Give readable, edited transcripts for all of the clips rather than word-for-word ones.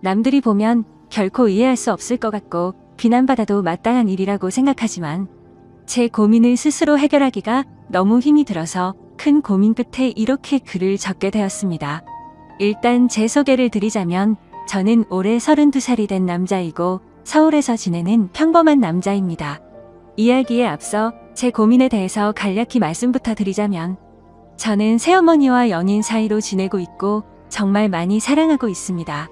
남들이 보면 결코 이해할 수 없을 것 같고 비난받아도 마땅한 일이라고 생각하지만 제 고민을 스스로 해결하기가 너무 힘이 들어서 큰 고민 끝에 이렇게 글을 적게 되었습니다. 일단 제 소개를 드리자면 저는 올해 32살이 된 남자이고 서울에서 지내는 평범한 남자입니다. 이야기에 앞서 제 고민에 대해서 간략히 말씀부터 드리자면 저는 새어머니와 연인 사이로 지내고 있고 정말 많이 사랑하고 있습니다.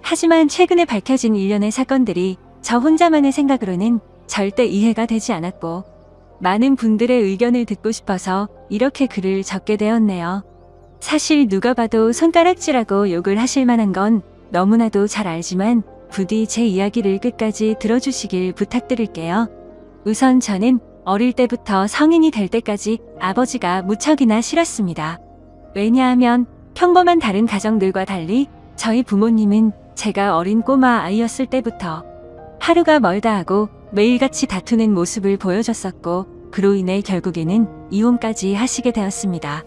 하지만 최근에 밝혀진 일련의 사건들이 저 혼자만의 생각으로는 절대 이해가 되지 않았고 많은 분들의 의견을 듣고 싶어서 이렇게 글을 적게 되었네요. 사실 누가 봐도 손가락질하고 욕을 하실 만한 건 너무나도 잘 알지만 부디 제 이야기를 끝까지 들어주시길 부탁드릴게요. 우선 저는 어릴 때부터 성인이 될 때까지 아버지가 무척이나 싫었습니다. 왜냐하면 평범한 다른 가정들과 달리 저희 부모님은 제가 어린 꼬마 아이였을 때부터 하루가 멀다 하고 매일같이 다투는 모습을 보여줬었고 그로 인해 결국에는 이혼까지 하시게 되었습니다.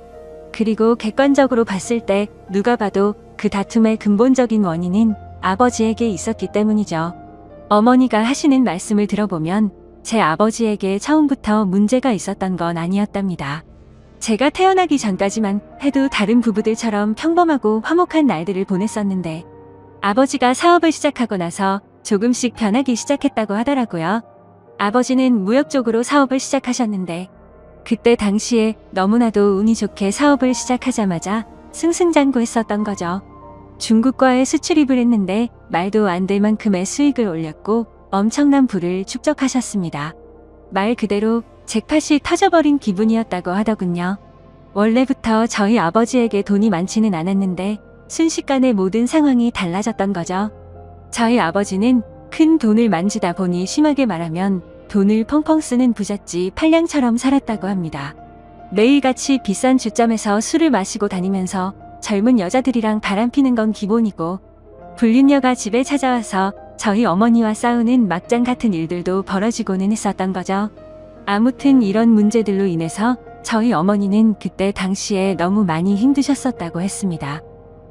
그리고 객관적으로 봤을 때 누가 봐도 그 다툼의 근본적인 원인은 아버지에게 있었기 때문이죠. 어머니가 하시는 말씀을 들어보면 제 아버지에게 처음부터 문제가 있었던 건 아니었답니다. 제가 태어나기 전까지만 해도 다른 부부들처럼 평범하고 화목한 날들을 보냈었는데 아버지가 사업을 시작하고 나서 조금씩 변하기 시작했다고 하더라고요. 아버지는 무역 쪽으로 사업을 시작하셨는데 그때 당시에 너무나도 운이 좋게 사업을 시작하자마자 승승장구했었던 거죠. 중국과의 수출입을 했는데 말도 안 될 만큼의 수익을 올렸고 엄청난 부를 축적하셨습니다. 말 그대로 잭팟이 터져버린 기분이었다고 하더군요. 원래부터 저희 아버지에게 돈이 많지는 않았는데 순식간에 모든 상황이 달라졌던 거죠. 저희 아버지는 큰 돈을 만지다 보니 심하게 말하면 돈을 펑펑 쓰는 부잣집 팔량처럼 살았다고 합니다. 매일같이 비싼 주점에서 술을 마시고 다니면서 젊은 여자들이랑 바람피는 건 기본이고 불륜녀가 집에 찾아와서 저희 어머니와 싸우는 막장 같은 일들도 벌어지고는 했었던 거죠. 아무튼 이런 문제들로 인해서 저희 어머니는 그때 당시에 너무 많이 힘드셨었다고 했습니다.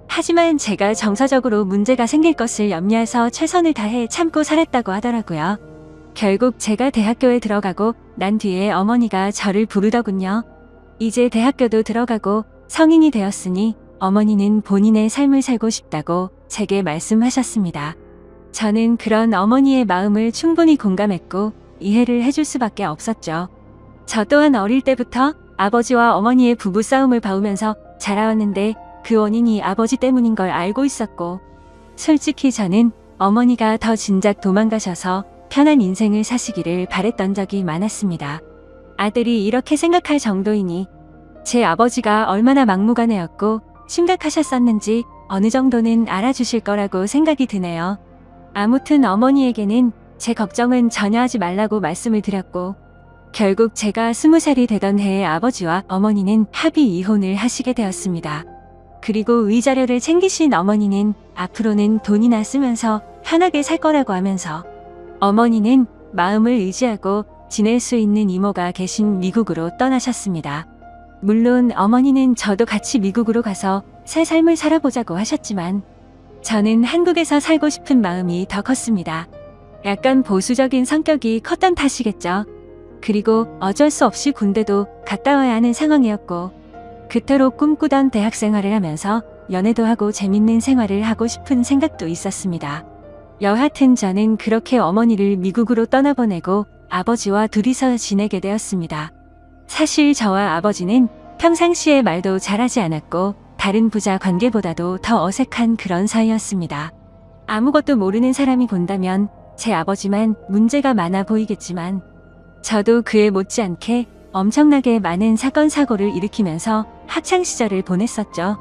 하지만 제가 정서적으로 문제가 생길 것을 염려해서 최선을 다해 참고 살았다고 하더라고요. 결국 제가 대학교에 들어가고 난 뒤에 어머니가 저를 부르더군요. 이제 대학교도 들어가고 성인이 되었으니 어머니는 본인의 삶을 살고 싶다고 제게 말씀하셨습니다. 저는 그런 어머니의 마음을 충분히 공감했고 이해를 해줄 수밖에 없었죠. 저 또한 어릴 때부터 아버지와 어머니의 부부싸움을 봐오면서 자라왔는데 그 원인이 아버지 때문인 걸 알고 있었고 솔직히 저는 어머니가 더 진작 도망가셔서 편한 인생을 사시기를 바랬던 적이 많았습니다. 아들이 이렇게 생각할 정도이니 제 아버지가 얼마나 막무가내였고 심각하셨었는지 어느 정도는 알아주실 거라고 생각이 드네요. 아무튼 어머니에게는 제 걱정은 전혀 하지 말라고 말씀을 드렸고 결국 제가 20살이 되던 해에 아버지와 어머니는 합의 이혼을 하시게 되었습니다. 그리고 위자료를 챙기신 어머니는 앞으로는 돈이나 쓰면서 편하게 살 거라고 하면서 어머니는 마음을 의지하고 지낼 수 있는 이모가 계신 미국으로 떠나셨습니다. 물론 어머니는 저도 같이 미국으로 가서 새 삶을 살아보자고 하셨지만 저는 한국에서 살고 싶은 마음이 더 컸습니다. 약간 보수적인 성격이 컸던 탓이겠죠. 그리고 어쩔 수 없이 군대도 갔다 와야 하는 상황이었고 그토록 꿈꾸던 대학 생활을 하면서 연애도 하고 재밌는 생활을 하고 싶은 생각도 있었습니다. 여하튼 저는 그렇게 어머니를 미국으로 떠나보내고 아버지와 둘이서 지내게 되었습니다. 사실 저와 아버지는 평상시에 말도 잘하지 않았고 다른 부자 관계보다도 더 어색한 그런 사이였습니다. 아무것도 모르는 사람이 본다면 제 아버지만 문제가 많아 보이겠지만 저도 그에 못지않게 엄청나게 많은 사건 사고를 일으키면서 학창시절을 보냈었죠.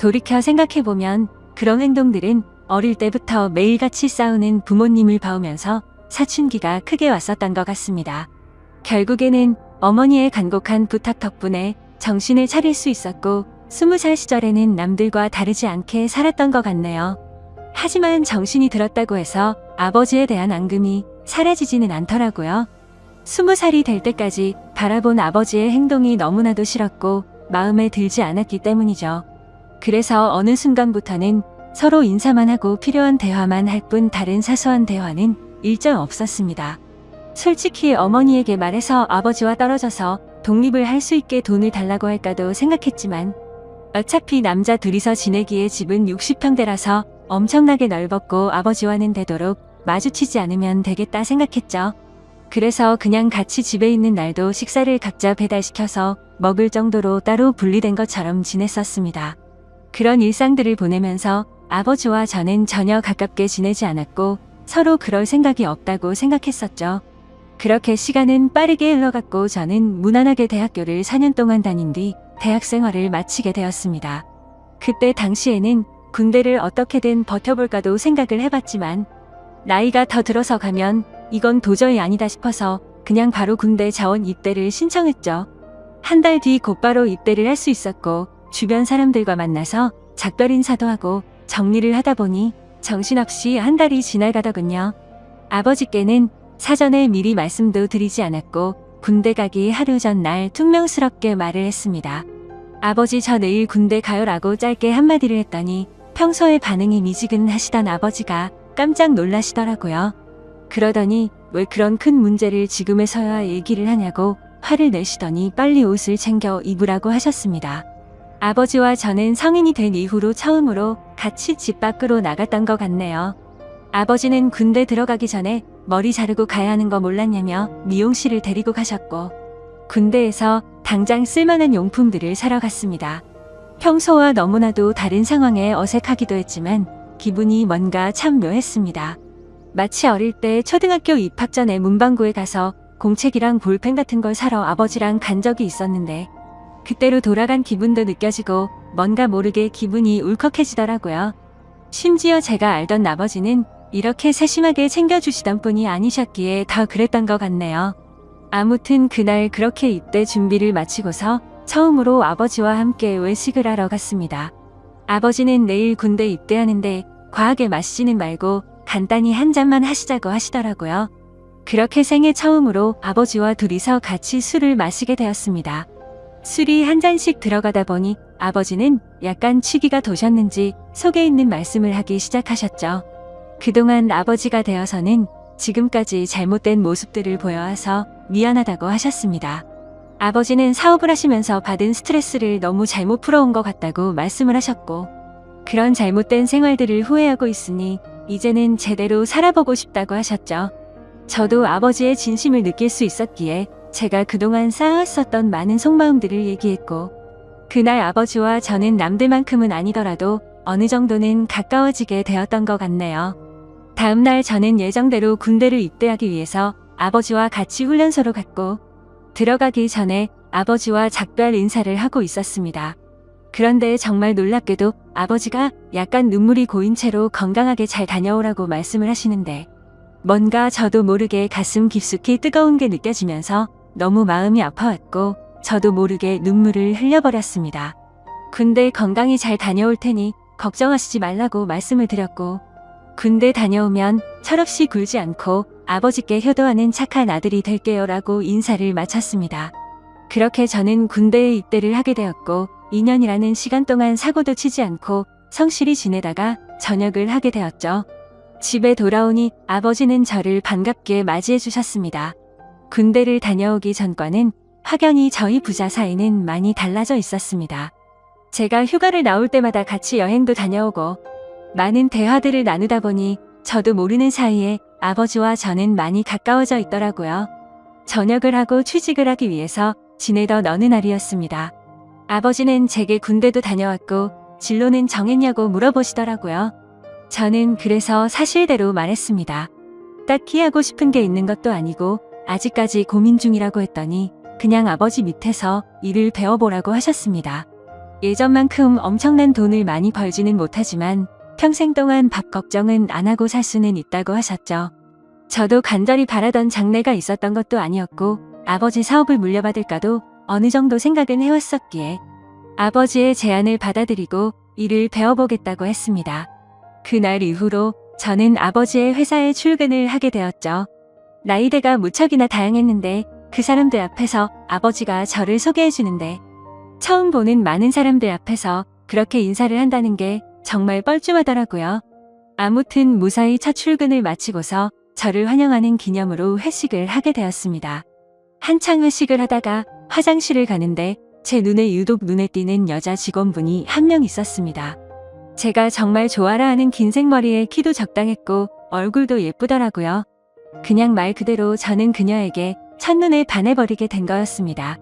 돌이켜 생각해보면 그런 행동들은 어릴 때부터 매일같이 싸우는 부모님을 봐오면서 사춘기가 크게 왔었던 것 같습니다. 결국에는 어머니의 간곡한 부탁 덕분에 정신을 차릴 수 있었고 20살 시절에는 남들과 다르지 않게 살았던 것 같네요. 하지만 정신이 들었다고 해서 아버지에 대한 앙금이 사라지지는 않더라고요. 20살이 될 때까지 바라본 아버지의 행동이 너무나도 싫었고 마음에 들지 않았기 때문이죠. 그래서 어느 순간부터는 서로 인사만 하고 필요한 대화만 할 뿐 다른 사소한 대화는 일절 없었습니다. 솔직히 어머니에게 말해서 아버지와 떨어져서 독립을 할 수 있게 돈을 달라고 할까도 생각했지만 어차피 남자 둘이서 지내기에 집은 60평대라서 엄청나게 넓었고 아버지와는 되도록 마주치지 않으면 되겠다 생각했죠. 그래서 그냥 같이 집에 있는 날도 식사를 각자 배달시켜서 먹을 정도로 따로 분리된 것처럼 지냈었습니다. 그런 일상들을 보내면서 아버지와 저는 전혀 가깝게 지내지 않았고 서로 그럴 생각이 없다고 생각했었죠. 그렇게 시간은 빠르게 흘러갔고 저는 무난하게 대학교를 4년 동안 다닌 뒤 대학 생활을 마치게 되었습니다. 그때 당시에는 군대를 어떻게든 버텨볼까도 생각을 해봤지만 나이가 더 들어서 가면 이건 도저히 아니다 싶어서 그냥 바로 군대 자원 입대를 신청했죠. 한 달 뒤 곧바로 입대를 할 수 있었고 주변 사람들과 만나서 작별 인사도 하고 정리를 하다 보니 정신없이 한 달이 지나가더군요. 아버지께는 사전에 미리 말씀도 드리지 않았고 군대 가기 하루 전날 퉁명스럽게 말을 했습니다. 아버지 저 내일 군대 가요라고 짧게 한마디를 했더니 평소에 반응이 미지근하시던 아버지가 깜짝 놀라시더라고요. 그러더니 왜 그런 큰 문제를 지금에서야 얘기를 하냐고 화를 내시더니 빨리 옷을 챙겨 입으라고 하셨습니다. 아버지와 저는 성인이 된 이후로 처음으로 같이 집 밖으로 나갔던 것 같네요. 아버지는 군대 들어가기 전에 머리 자르고 가야 하는 거 몰랐냐며 미용실을 데리고 가셨고 군대에서 당장 쓸만한 용품들을 사러 갔습니다. 평소와 너무나도 다른 상황에 어색하기도 했지만 기분이 뭔가 참 묘했습니다. 마치 어릴 때 초등학교 입학 전에 문방구에 가서 공책이랑 볼펜 같은 걸 사러 아버지랑 간 적이 있었는데 그때로 돌아간 기분도 느껴지고 뭔가 모르게 기분이 울컥해지더라고요. 심지어 제가 알던 아버지는 이렇게 세심하게 챙겨주시던 분이 아니셨기에 더 그랬던 것 같네요. 아무튼 그날 그렇게 입대 준비를 마치고서 처음으로 아버지와 함께 외식을 하러 갔습니다. 아버지는 내일 군대 입대하는데 과하게 마시지는 말고 간단히 한 잔만 하시자고 하시더라고요. 그렇게 생애 처음으로 아버지와 둘이서 같이 술을 마시게 되었습니다. 술이 한 잔씩 들어가다 보니 아버지는 약간 취기가 도셨는지 속에 있는 말씀을 하기 시작하셨죠. 그동안 아버지가 되어서는 지금까지 잘못된 모습들을 보여와서 미안하다고 하셨습니다. 아버지는 사업을 하시면서 받은 스트레스를 너무 잘못 풀어온 것 같다고 말씀을 하셨고 그런 잘못된 생활들을 후회하고 있으니 이제는 제대로 살아보고 싶다고 하셨죠. 저도 아버지의 진심을 느낄 수 있었기에 제가 그동안 쌓아왔었던 많은 속마음들을 얘기했고 그날 아버지와 저는 남들만큼은 아니더라도 어느 정도는 가까워지게 되었던 것 같네요. 다음날 저는 예정대로 군대를 입대하기 위해서 아버지와 같이 훈련소로 갔고 들어가기 전에 아버지와 작별 인사를 하고 있었습니다. 그런데 정말 놀랍게도 아버지가 약간 눈물이 고인 채로 건강하게 잘 다녀오라고 말씀을 하시는데 뭔가 저도 모르게 가슴 깊숙이 뜨거운 게 느껴지면서 너무 마음이 아파왔고 저도 모르게 눈물을 흘려버렸습니다. 군대 건강히 잘 다녀올 테니 걱정하시지 말라고 말씀을 드렸고 군대 다녀오면 철없이 굴지 않고 아버지께 효도하는 착한 아들이 될게요 라고 인사를 마쳤습니다. 그렇게 저는 군대에 입대를 하게 되었고 2년이라는 시간 동안 사고도 치지 않고 성실히 지내다가 전역을 하게 되었죠. 집에 돌아오니 아버지는 저를 반갑게 맞이해 주셨습니다. 군대를 다녀오기 전과는 확연히 저희 부자 사이는 많이 달라져 있었습니다. 제가 휴가를 나올 때마다 같이 여행도 다녀오고 많은 대화들을 나누다 보니 저도 모르는 사이에 아버지와 저는 많이 가까워져 있더라고요. 전역을 하고 취직을 하기 위해서 지내던 어느 날이었습니다. 아버지는 제게 군대도 다녀왔고 진로는 정했냐고 물어보시더라고요. 저는 그래서 사실대로 말했습니다. 딱히 하고 싶은 게 있는 것도 아니고 아직까지 고민 중이라고 했더니 그냥 아버지 밑에서 일을 배워보라고 하셨습니다. 예전만큼 엄청난 돈을 많이 벌지는 못하지만 평생 동안 밥 걱정은 안 하고 살 수는 있다고 하셨죠. 저도 간절히 바라던 장래가 있었던 것도 아니었고 아버지 사업을 물려받을까도 어느 정도 생각은 해왔었기에 아버지의 제안을 받아들이고 일을 배워보겠다고 했습니다. 그날 이후로 저는 아버지의 회사에 출근을 하게 되었죠. 나이대가 무척이나 다양했는데 그 사람들 앞에서 아버지가 저를 소개해 주는데 처음 보는 많은 사람들 앞에서 그렇게 인사를 한다는 게 정말 뻘쭘하더라고요. 아무튼 무사히 첫 출근을 마치고서 저를 환영하는 기념으로 회식을 하게 되었습니다. 한창 회식을 하다가 화장실을 가는데 제 눈에 유독 눈에 띄는 여자 직원분이 한 명 있었습니다. 제가 정말 좋아라 하는 긴 생머리에 키도 적당했고 얼굴도 예쁘더라고요. 그냥 말 그대로 저는 그녀에게 첫눈에 반해버리게 된 거였습니다.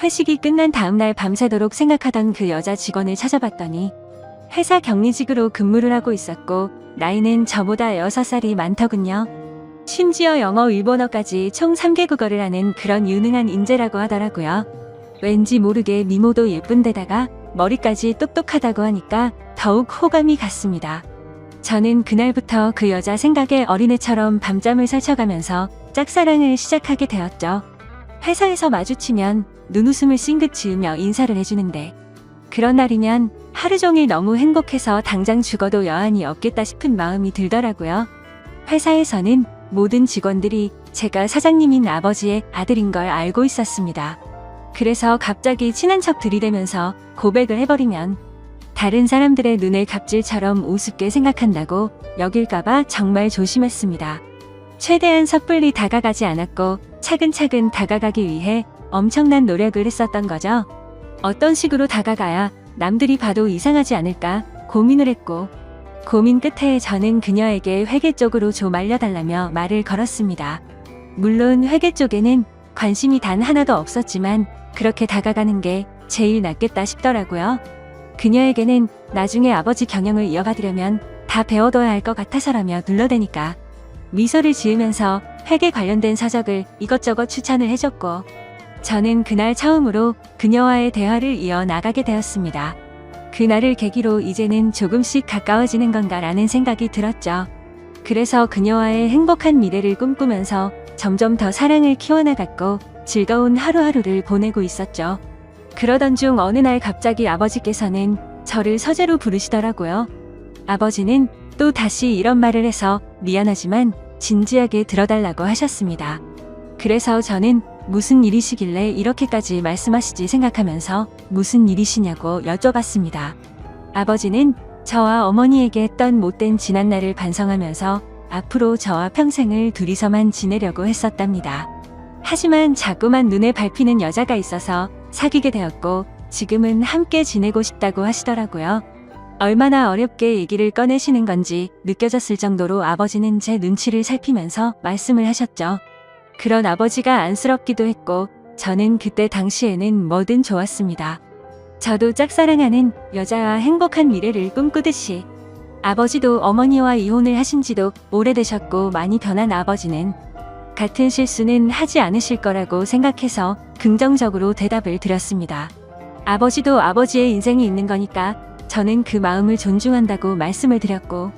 회식이 끝난 다음날 밤새도록 생각하던 그 여자 직원을 찾아봤더니 회사 격리직으로 근무를 하고 있었고 나이는 저보다 6살이 많더군요. 심지어 영어, 일본어까지 총 3개 국어를 하는 그런 유능한 인재라고 하더라고요. 왠지 모르게 미모도 예쁜데다가 머리까지 똑똑하다고 하니까 더욱 호감이 갔습니다. 저는 그날부터 그 여자 생각에 어린애처럼 밤잠을 설쳐가면서 짝사랑을 시작하게 되었죠. 회사에서 마주치면 눈웃음을 싱긋 지으며 인사를 해주는데 그런 날이면 하루 종일 너무 행복해서 당장 죽어도 여한이 없겠다 싶은 마음이 들더라고요. 회사에서는 모든 직원들이 제가 사장님인 아버지의 아들인 걸 알고 있었습니다. 그래서 갑자기 친한 척 들이대면서 고백을 해버리면 다른 사람들의 눈을 갑질처럼 우습게 생각한다고 여길까봐 정말 조심했습니다. 최대한 섣불리 다가가지 않았고 차근차근 다가가기 위해 엄청난 노력을 했었던 거죠. 어떤 식으로 다가가야 남들이 봐도 이상하지 않을까 고민을 했고 고민 끝에 저는 그녀에게 회계 쪽으로 좀 알려달라며 말을 걸었습니다. 물론 회계 쪽에는 관심이 단 하나도 없었지만 그렇게 다가가는 게 제일 낫겠다 싶더라고요. 그녀에게는 나중에 아버지 경영을 이어받으려면 다 배워둬야 할 것 같아서라며 둘러대니까 미소를 지으면서 회계 관련된 서적을 이것저것 추천을 해줬고 저는 그날 처음으로 그녀와의 대화를 이어나가게 되었습니다. 그날을 계기로 이제는 조금씩 가까워지는 건가라는 생각이 들었죠. 그래서 그녀와의 행복한 미래를 꿈꾸면서 점점 더 사랑을 키워나갔고 즐거운 하루하루를 보내고 있었죠. 그러던 중 어느 날 갑자기 아버지께서는 저를 서재로 부르시더라고요. 아버지는 또 다시 이런 말을 해서 미안하지만 진지하게 들어달라고 하셨습니다. 그래서 저는 무슨 일이시길래 이렇게까지 말씀하시지 생각하면서 무슨 일이시냐고 여쭤봤습니다. 아버지는 저와 어머니에게 했던 못된 지난날을 반성하면서 앞으로 저와 평생을 둘이서만 지내려고 했었답니다. 하지만 자꾸만 눈에 밟히는 여자가 있어서 사귀게 되었고 지금은 함께 지내고 싶다고 하시더라고요. 얼마나 어렵게 얘기를 꺼내시는 건지 느껴졌을 정도로 아버지는 제 눈치를 살피면서 말씀을 하셨죠. 그런 아버지가 안쓰럽기도 했고 저는 그때 당시에는 뭐든 좋았습니다. 저도 짝사랑하는 여자와 행복한 미래를 꿈꾸듯이 아버지도 어머니와 이혼을 하신 지도 오래되셨고 많이 변한 아버지는 같은 실수는 하지 않으실 거라고 생각해서 긍정적으로 대답을 드렸습니다. 아버지도 아버지의 인생이 있는 거니까 저는 그 마음을 존중한다고 말씀을 드렸고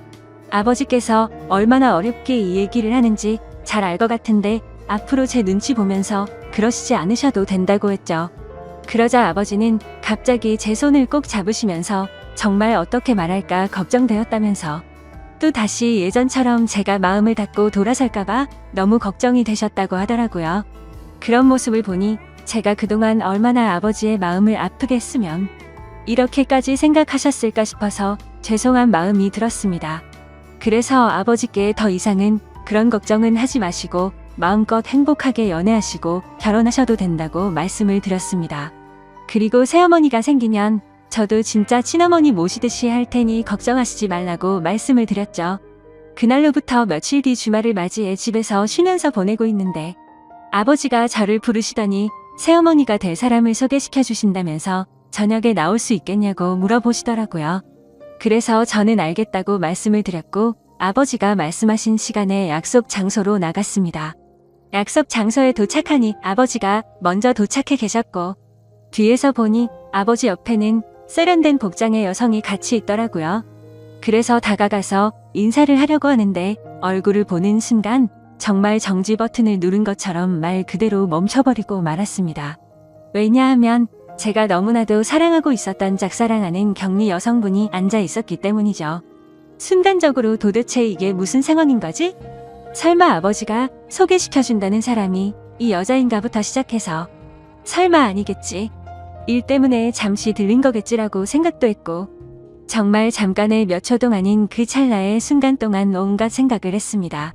아버지께서 얼마나 어렵게 이 얘기를 하는지 잘 알 것 같은데 앞으로 제 눈치 보면서 그러시지 않으셔도 된다고 했죠. 그러자 아버지는 갑자기 제 손을 꼭 잡으시면서 정말 어떻게 말할까 걱정되었다면서 또 다시 예전처럼 제가 마음을 닫고 돌아설까봐 너무 걱정이 되셨다고 하더라고요. 그런 모습을 보니 제가 그동안 얼마나 아버지의 마음을 아프게 했으면 이렇게까지 생각하셨을까 싶어서 죄송한 마음이 들었습니다. 그래서 아버지께 더 이상은 그런 걱정은 하지 마시고 마음껏 행복하게 연애하시고 결혼하셔도 된다고 말씀을 드렸습니다. 그리고 새어머니가 생기면 저도 진짜 친어머니 모시듯이 할 테니 걱정하시지 말라고 말씀을 드렸죠. 그날로부터 며칠 뒤 주말을 맞이해 집에서 쉬면서 보내고 있는데 아버지가 저를 부르시더니 새어머니가 될 사람을 소개시켜 주신다면서 저녁에 나올 수 있겠냐고 물어보시더라고요. 그래서 저는 알겠다고 말씀을 드렸고 아버지가 말씀하신 시간에 약속 장소로 나갔습니다. 약속 장소에 도착하니 아버지가 먼저 도착해 계셨고 뒤에서 보니 아버지 옆에는 세련된 복장의 여성이 같이 있더라고요. 그래서 다가가서 인사를 하려고 하는데 얼굴을 보는 순간 정말 정지 버튼을 누른 것처럼 말 그대로 멈춰버리고 말았습니다. 왜냐하면 제가 너무나도 사랑하고 있었던 짝사랑하는 격리 여성분이 앉아 있었기 때문이죠. 순간적으로 도대체 이게 무슨 상황인 거지? 설마 아버지가 소개시켜준다는 사람이 이 여자인가부터 시작해서 설마 아니겠지. 일 때문에 잠시 들린 거겠지라고 생각도 했고 정말 잠깐의 몇 초 동안인 그 찰나의 순간 동안 온갖 생각을 했습니다.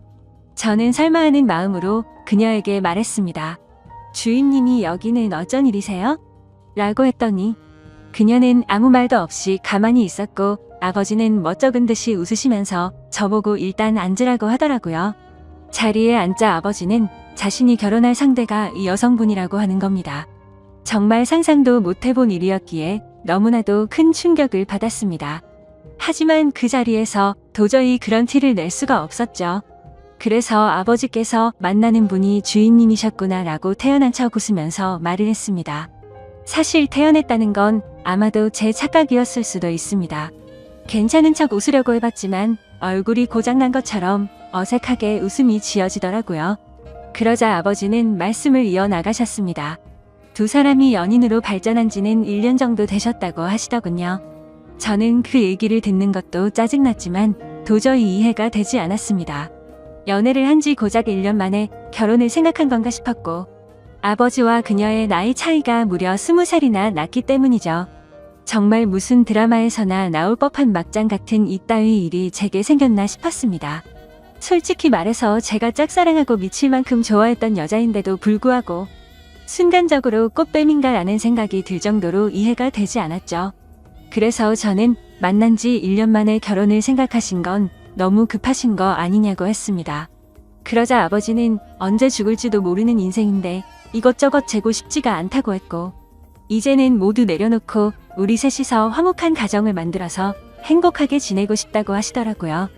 저는 설마 하는 마음으로 그녀에게 말했습니다. 주임님이 여기는 어쩐 일이세요? 라고 했더니 그녀는 아무 말도 없이 가만히 있었고 아버지는 멋쩍은 듯이 웃으시면서 저보고 일단 앉으라고 하더라고요. 자리에 앉자 아버지는 자신이 결혼할 상대가 이 여성분이라고 하는 겁니다. 정말 상상도 못해본 일이었기에 너무나도 큰 충격을 받았습니다. 하지만 그 자리에서 도저히 그런 티를 낼 수가 없었죠. 그래서 아버지께서 만나는 분이 주임님이셨구나 라고 태연한 척 웃으면서 말을 했습니다. 사실 태연했다는 건 아마도 제 착각이었을 수도 있습니다. 괜찮은 척 웃으려고 해봤지만 얼굴이 고장난 것처럼 어색하게 웃음이 지어지더라고요. 그러자 아버지는 말씀을 이어나가셨습니다. 두 사람이 연인으로 발전한 지는 1년 정도 되셨다고 하시더군요. 저는 그 얘기를 듣는 것도 짜증났지만 도저히 이해가 되지 않았습니다. 연애를 한 지 고작 1년 만에 결혼을 생각한 건가 싶었고 아버지와 그녀의 나이 차이가 무려 20살이나 났기 때문이죠. 정말 무슨 드라마에서나 나올 법한 막장 같은 이따위 일이 제게 생겼나 싶었습니다. 솔직히 말해서 제가 짝사랑하고 미칠 만큼 좋아했던 여자인데도 불구하고 순간적으로 꽃뱀인가라는 생각이 들 정도로 이해가 되지 않았죠. 그래서 저는 만난 지 1년 만에 결혼을 생각하신 건 너무 급하신 거 아니냐고 했습니다. 그러자 아버지는 언제 죽을지도 모르는 인생인데 이것저것 재고 싶지가 않다고 했고 이제는 모두 내려놓고 우리 셋이서 화목한 가정을 만들어서 행복하게 지내고 싶다고 하시더라고요.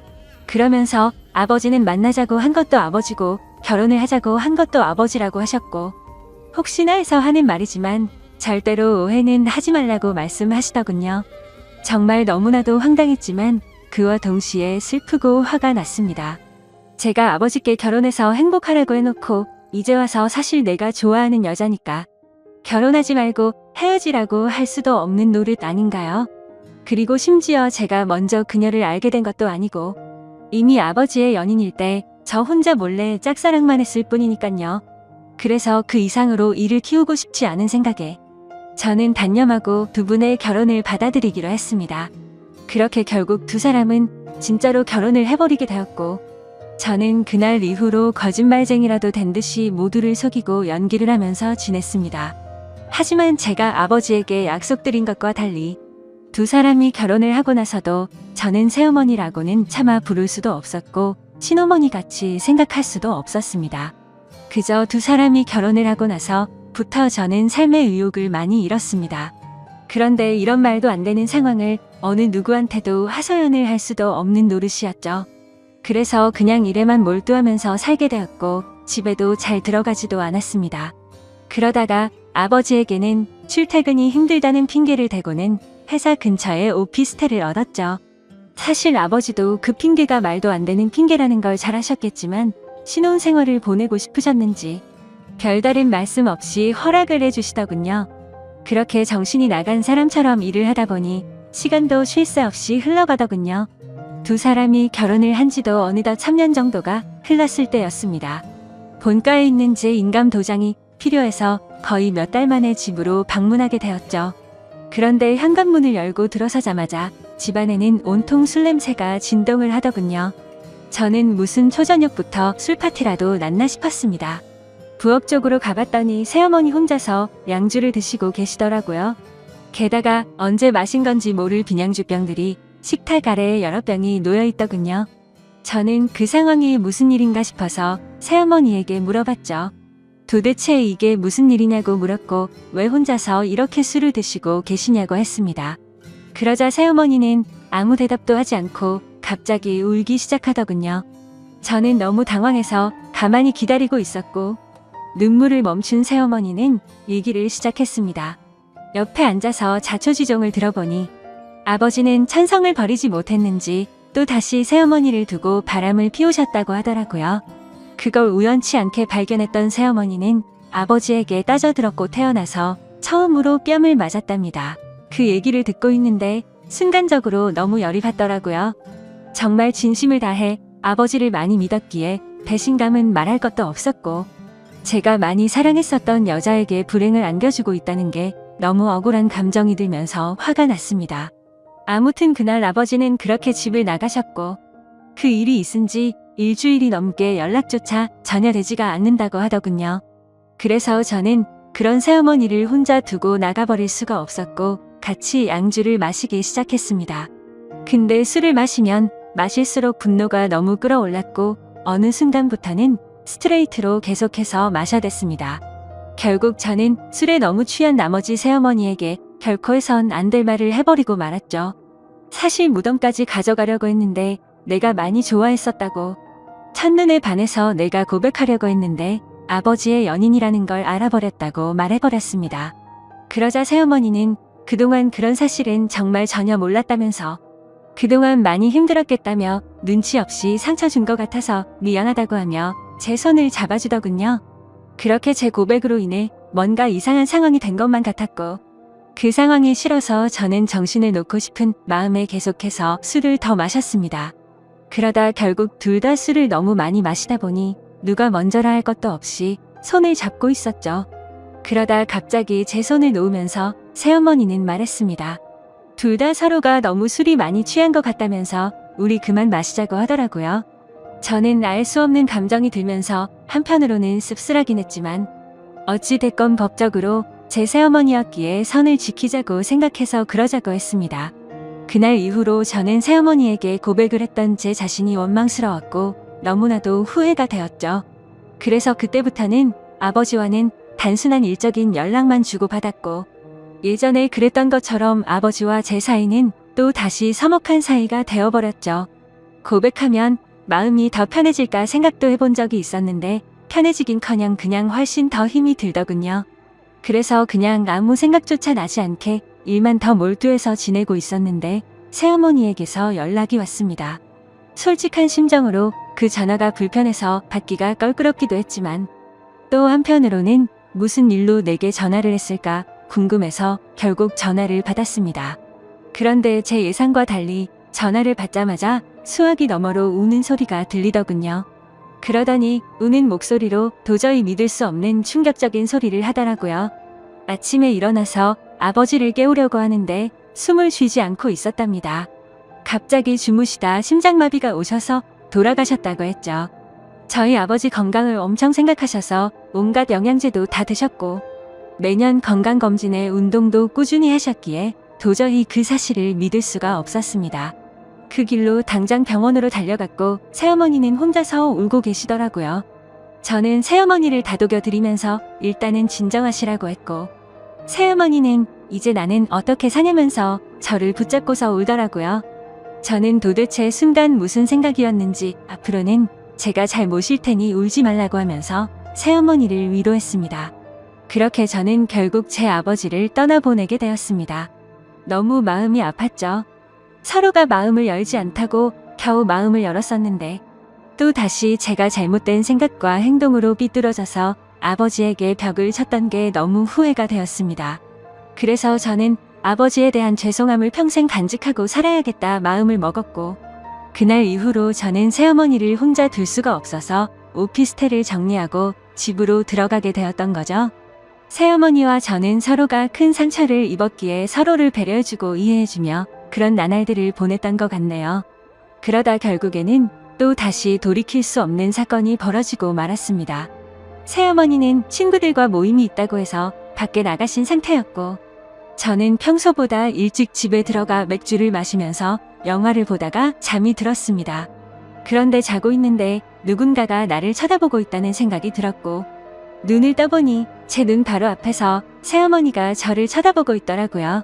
그러면서 아버지는 만나자고 한 것도 아버지고 결혼을 하자고 한 것도 아버지라고 하셨고 혹시나 해서 하는 말이지만 절대로 오해는 하지 말라고 말씀하시더군요. 정말 너무나도 황당했지만 그와 동시에 슬프고 화가 났습니다. 제가 아버지께 결혼해서 행복하라고 해놓고 이제 와서 사실 내가 좋아하는 여자니까 결혼하지 말고 헤어지라고 할 수도 없는 노릇 아닌가요? 그리고 심지어 제가 먼저 그녀를 알게 된 것도 아니고 이미 아버지의 연인일 때 저 혼자 몰래 짝사랑만 했을 뿐이니깐요. 그래서 그 이상으로 이를 키우고 싶지 않은 생각에 저는 단념하고 두 분의 결혼을 받아들이기로 했습니다. 그렇게 결국 두 사람은 진짜로 결혼을 해버리게 되었고 저는 그날 이후로 거짓말쟁이라도 된 듯이 모두를 속이고 연기를 하면서 지냈습니다. 하지만 제가 아버지에게 약속드린 것과 달리 두 사람이 결혼을 하고 나서도 저는 새어머니라고는 차마 부를 수도 없었고 친어머니 같이 생각할 수도 없었습니다. 그저 두 사람이 결혼을 하고 나서부터 저는 삶의 의욕을 많이 잃었습니다. 그런데 이런 말도 안 되는 상황을 어느 누구한테도 하소연을 할 수도 없는 노릇이었죠. 그래서 그냥 일에만 몰두하면서 살게 되었고 집에도 잘 들어가지도 않았습니다. 그러다가 아버지에게는 출퇴근이 힘들다는 핑계를 대고는 회사 근처에 오피스텔을 얻었죠. 사실 아버지도 그 핑계가 말도 안 되는 핑계라는 걸 잘 아셨겠지만 신혼생활을 보내고 싶으셨는지 별다른 말씀 없이 허락을 해주시더군요. 그렇게 정신이 나간 사람처럼 일을 하다 보니 시간도 쉴 새 없이 흘러가더군요. 두 사람이 결혼을 한 지도 어느덧 3년 정도가 흘렀을 때였습니다. 본가에 있는 제 인감 도장이 필요해서 거의 몇 달 만에 집으로 방문하게 되었죠. 그런데 현관문을 열고 들어서자마자 집안에는 온통 술 냄새가 진동을 하더군요. 저는 무슨 초저녁부터 술 파티라도 났나 싶었습니다. 부엌 쪽으로 가봤더니 새어머니 혼자서 양주를 드시고 계시더라고요. 게다가 언제 마신 건지 모를 비냥주병들이 식탁 아래에 여러 병이 놓여 있더군요. 저는 그 상황이 무슨 일인가 싶어서 새어머니에게 물어봤죠. 도대체 이게 무슨 일이냐고 물었고 왜 혼자서 이렇게 술을 드시고 계시냐고 했습니다. 그러자 새어머니는 아무 대답도 하지 않고 갑자기 울기 시작하더군요. 저는 너무 당황해서 가만히 기다리고 있었고 눈물을 멈춘 새어머니는 얘기를 시작했습니다. 옆에 앉아서 자초지종을 들어보니 아버지는 천성을 버리지 못했는지 또 다시 새어머니를 두고 바람을 피우셨다고 하더라고요. 그걸 우연치 않게 발견했던 새어머니는 아버지에게 따져들었고 태어나서 처음으로 뺨을 맞았답니다. 그 얘기를 듣고 있는데 순간적으로 너무 열이 받더라고요. 정말 진심을 다해 아버지를 많이 믿었기에 배신감은 말할 것도 없었고 제가 많이 사랑했었던 여자에게 불행을 안겨주고 있다는 게 너무 억울한 감정이 들면서 화가 났습니다. 아무튼 그날 아버지는 그렇게 집을 나가셨고 그 일이 있은 지 일주일이 넘게 연락조차 전혀 되지가 않는다고 하더군요. 그래서 저는 그런 새어머니를 혼자 두고 나가버릴 수가 없었고 같이 양주를 마시기 시작했습니다. 근데 술을 마시면 마실수록 분노가 너무 끌어올랐고 어느 순간부터는 스트레이트로 계속해서 마셔댔습니다. 결국 저는 술에 너무 취한 나머지 새어머니에게 결코 해선 안 될 말을 해버리고 말았죠. 사실 무덤까지 가져가려고 했는데 내가 많이 좋아했었다고. 첫눈에 반해서 내가 고백하려고 했는데 아버지의 연인이라는 걸 알아버렸다고 말해버렸습니다. 그러자 새어머니는 그동안 그런 사실은 정말 전혀 몰랐다면서 그동안 많이 힘들었겠다며 눈치 없이 상처 준 것 같아서 미안하다고 하며 제 손을 잡아주더군요. 그렇게 제 고백으로 인해 뭔가 이상한 상황이 된 것만 같았고 그 상황이 싫어서 저는 정신을 놓고 싶은 마음에 계속해서 술을 더 마셨습니다. 그러다 결국 둘 다 술을 너무 많이 마시다 보니 누가 먼저라 할 것도 없이 손을 잡고 있었죠. 그러다 갑자기 제 손을 놓으면서 새어머니는 말했습니다. 둘 다 서로가 너무 술이 많이 취한 것 같다면서 우리 그만 마시자고 하더라고요. 저는 알 수 없는 감정이 들면서 한편으로는 씁쓸하긴 했지만 어찌됐건 법적으로 제 새어머니였기에 선을 지키자고 생각해서 그러자고 했습니다. 그날 이후로 저는 새어머니에게 고백을 했던 제 자신이 원망스러웠고 너무나도 후회가 되었죠. 그래서 그때부터는 아버지와는 단순한 일적인 연락만 주고받았고 예전에 그랬던 것처럼 아버지와 제 사이는 또 다시 서먹한 사이가 되어버렸죠. 고백하면 마음이 더 편해질까 생각도 해본 적이 있었는데 편해지긴커녕 그냥 훨씬 더 힘이 들더군요. 그래서 그냥 아무 생각조차 나지 않게 일만 더 몰두해서 지내고 있었는데 새어머니에게서 연락이 왔습니다. 솔직한 심정으로 그 전화가 불편해서 받기가 껄끄럽기도 했지만 또 한편으로는 무슨 일로 내게 전화를 했을까 궁금해서 결국 전화를 받았습니다. 그런데 제 예상과 달리 전화를 받자마자 수화기 너머로 우는 소리가 들리더군요. 그러더니 우는 목소리로 도저히 믿을 수 없는 충격적인 소리를 하더라고요. 아침에 일어나서 아버지를 깨우려고 하는데 숨을 쉬지 않고 있었답니다. 갑자기 주무시다 심장마비가 오셔서 돌아가셨다고 했죠. 저희 아버지 건강을 엄청 생각하셔서 온갖 영양제도 다 드셨고 매년 건강검진에 운동도 꾸준히 하셨기에 도저히 그 사실을 믿을 수가 없었습니다. 그 길로 당장 병원으로 달려갔고 새어머니는 혼자서 울고 계시더라고요. 저는 새어머니를 다독여드리면서 일단은 진정하시라고 했고 새어머니는 이제 나는 어떻게 사냐면서 저를 붙잡고서 울더라고요. 저는 도대체 순간 무슨 생각이었는지 앞으로는 제가 잘 모실 테니 울지 말라고 하면서 새어머니를 위로했습니다. 그렇게 저는 결국 제 아버지를 떠나보내게 되었습니다. 너무 마음이 아팠죠. 서로가 마음을 열지 않다고 겨우 마음을 열었었는데 또 다시 제가 잘못된 생각과 행동으로 삐뚤어져서 아버지에게 벽을 쳤던 게 너무 후회가 되었습니다. 그래서 저는 아버지에 대한 죄송함을 평생 간직하고 살아야겠다 마음을 먹었고 그날 이후로 저는 새어머니를 혼자 둘 수가 없어서 오피스텔을 정리하고 집으로 들어가게 되었던 거죠. 새어머니와 저는 서로가 큰 상처를 입었기에 서로를 배려해주고 이해해주며 그런 나날들을 보냈던 것 같네요. 그러다 결국에는 또 다시 돌이킬 수 없는 사건이 벌어지고 말았습니다. 새어머니는 친구들과 모임이 있다고 해서 밖에 나가신 상태였고 저는 평소보다 일찍 집에 들어가 맥주를 마시면서 영화를 보다가 잠이 들었습니다. 그런데 자고 있는데 누군가가 나를 쳐다보고 있다는 생각이 들었고 눈을 떠보니 제 눈 바로 앞에서 새어머니가 저를 쳐다보고 있더라고요.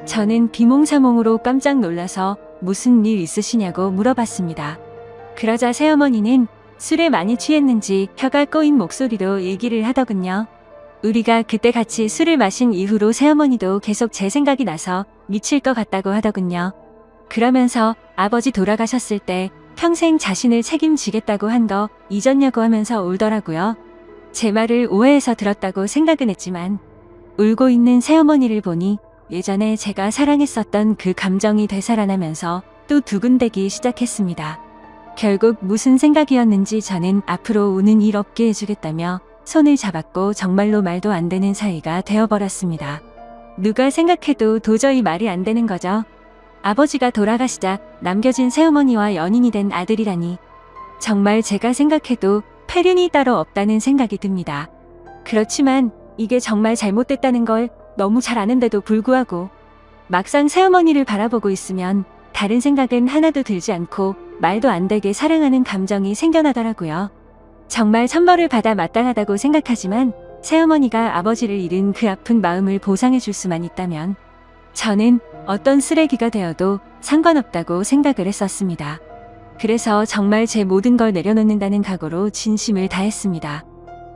저는 비몽사몽으로 깜짝 놀라서 무슨 일 있으시냐고 물어봤습니다. 그러자 새어머니는 술에 많이 취했는지 혀가 꼬인 목소리로 얘기를 하더군요. 우리가 그때 같이 술을 마신 이후로 새어머니도 계속 제 생각이 나서 미칠 것 같다고 하더군요. 그러면서 아버지 돌아가셨을 때 평생 자신을 책임지겠다고 한 거 잊었냐고 하면서 울더라고요. 제 말을 오해해서 들었다고 생각은 했지만 울고 있는 새어머니를 보니 예전에 제가 사랑했었던 그 감정이 되살아나면서 또 두근대기 시작했습니다. 결국 무슨 생각이었는지 저는 앞으로 우는 일 없게 해주겠다며 손을 잡았고 정말로 말도 안 되는 사이가 되어버렸습니다. 누가 생각해도 도저히 말이 안 되는 거죠. 아버지가 돌아가시자 남겨진 새어머니와 연인이 된 아들이라니. 정말 제가 생각해도 폐륜이 따로 없다는 생각이 듭니다. 그렇지만 이게 정말 잘못됐다는 걸 너무 잘 아는데도 불구하고 막상 새어머니를 바라보고 있으면 다른 생각은 하나도 들지 않고 말도 안 되게 사랑하는 감정이 생겨나더라고요. 정말 천벌을 받아 마땅하다고 생각하지만 새어머니가 아버지를 잃은 그 아픈 마음을 보상해 줄 수만 있다면 저는 어떤 쓰레기가 되어도 상관없다고 생각을 했었습니다. 그래서 정말 제 모든 걸 내려놓는다는 각오로 진심을 다했습니다.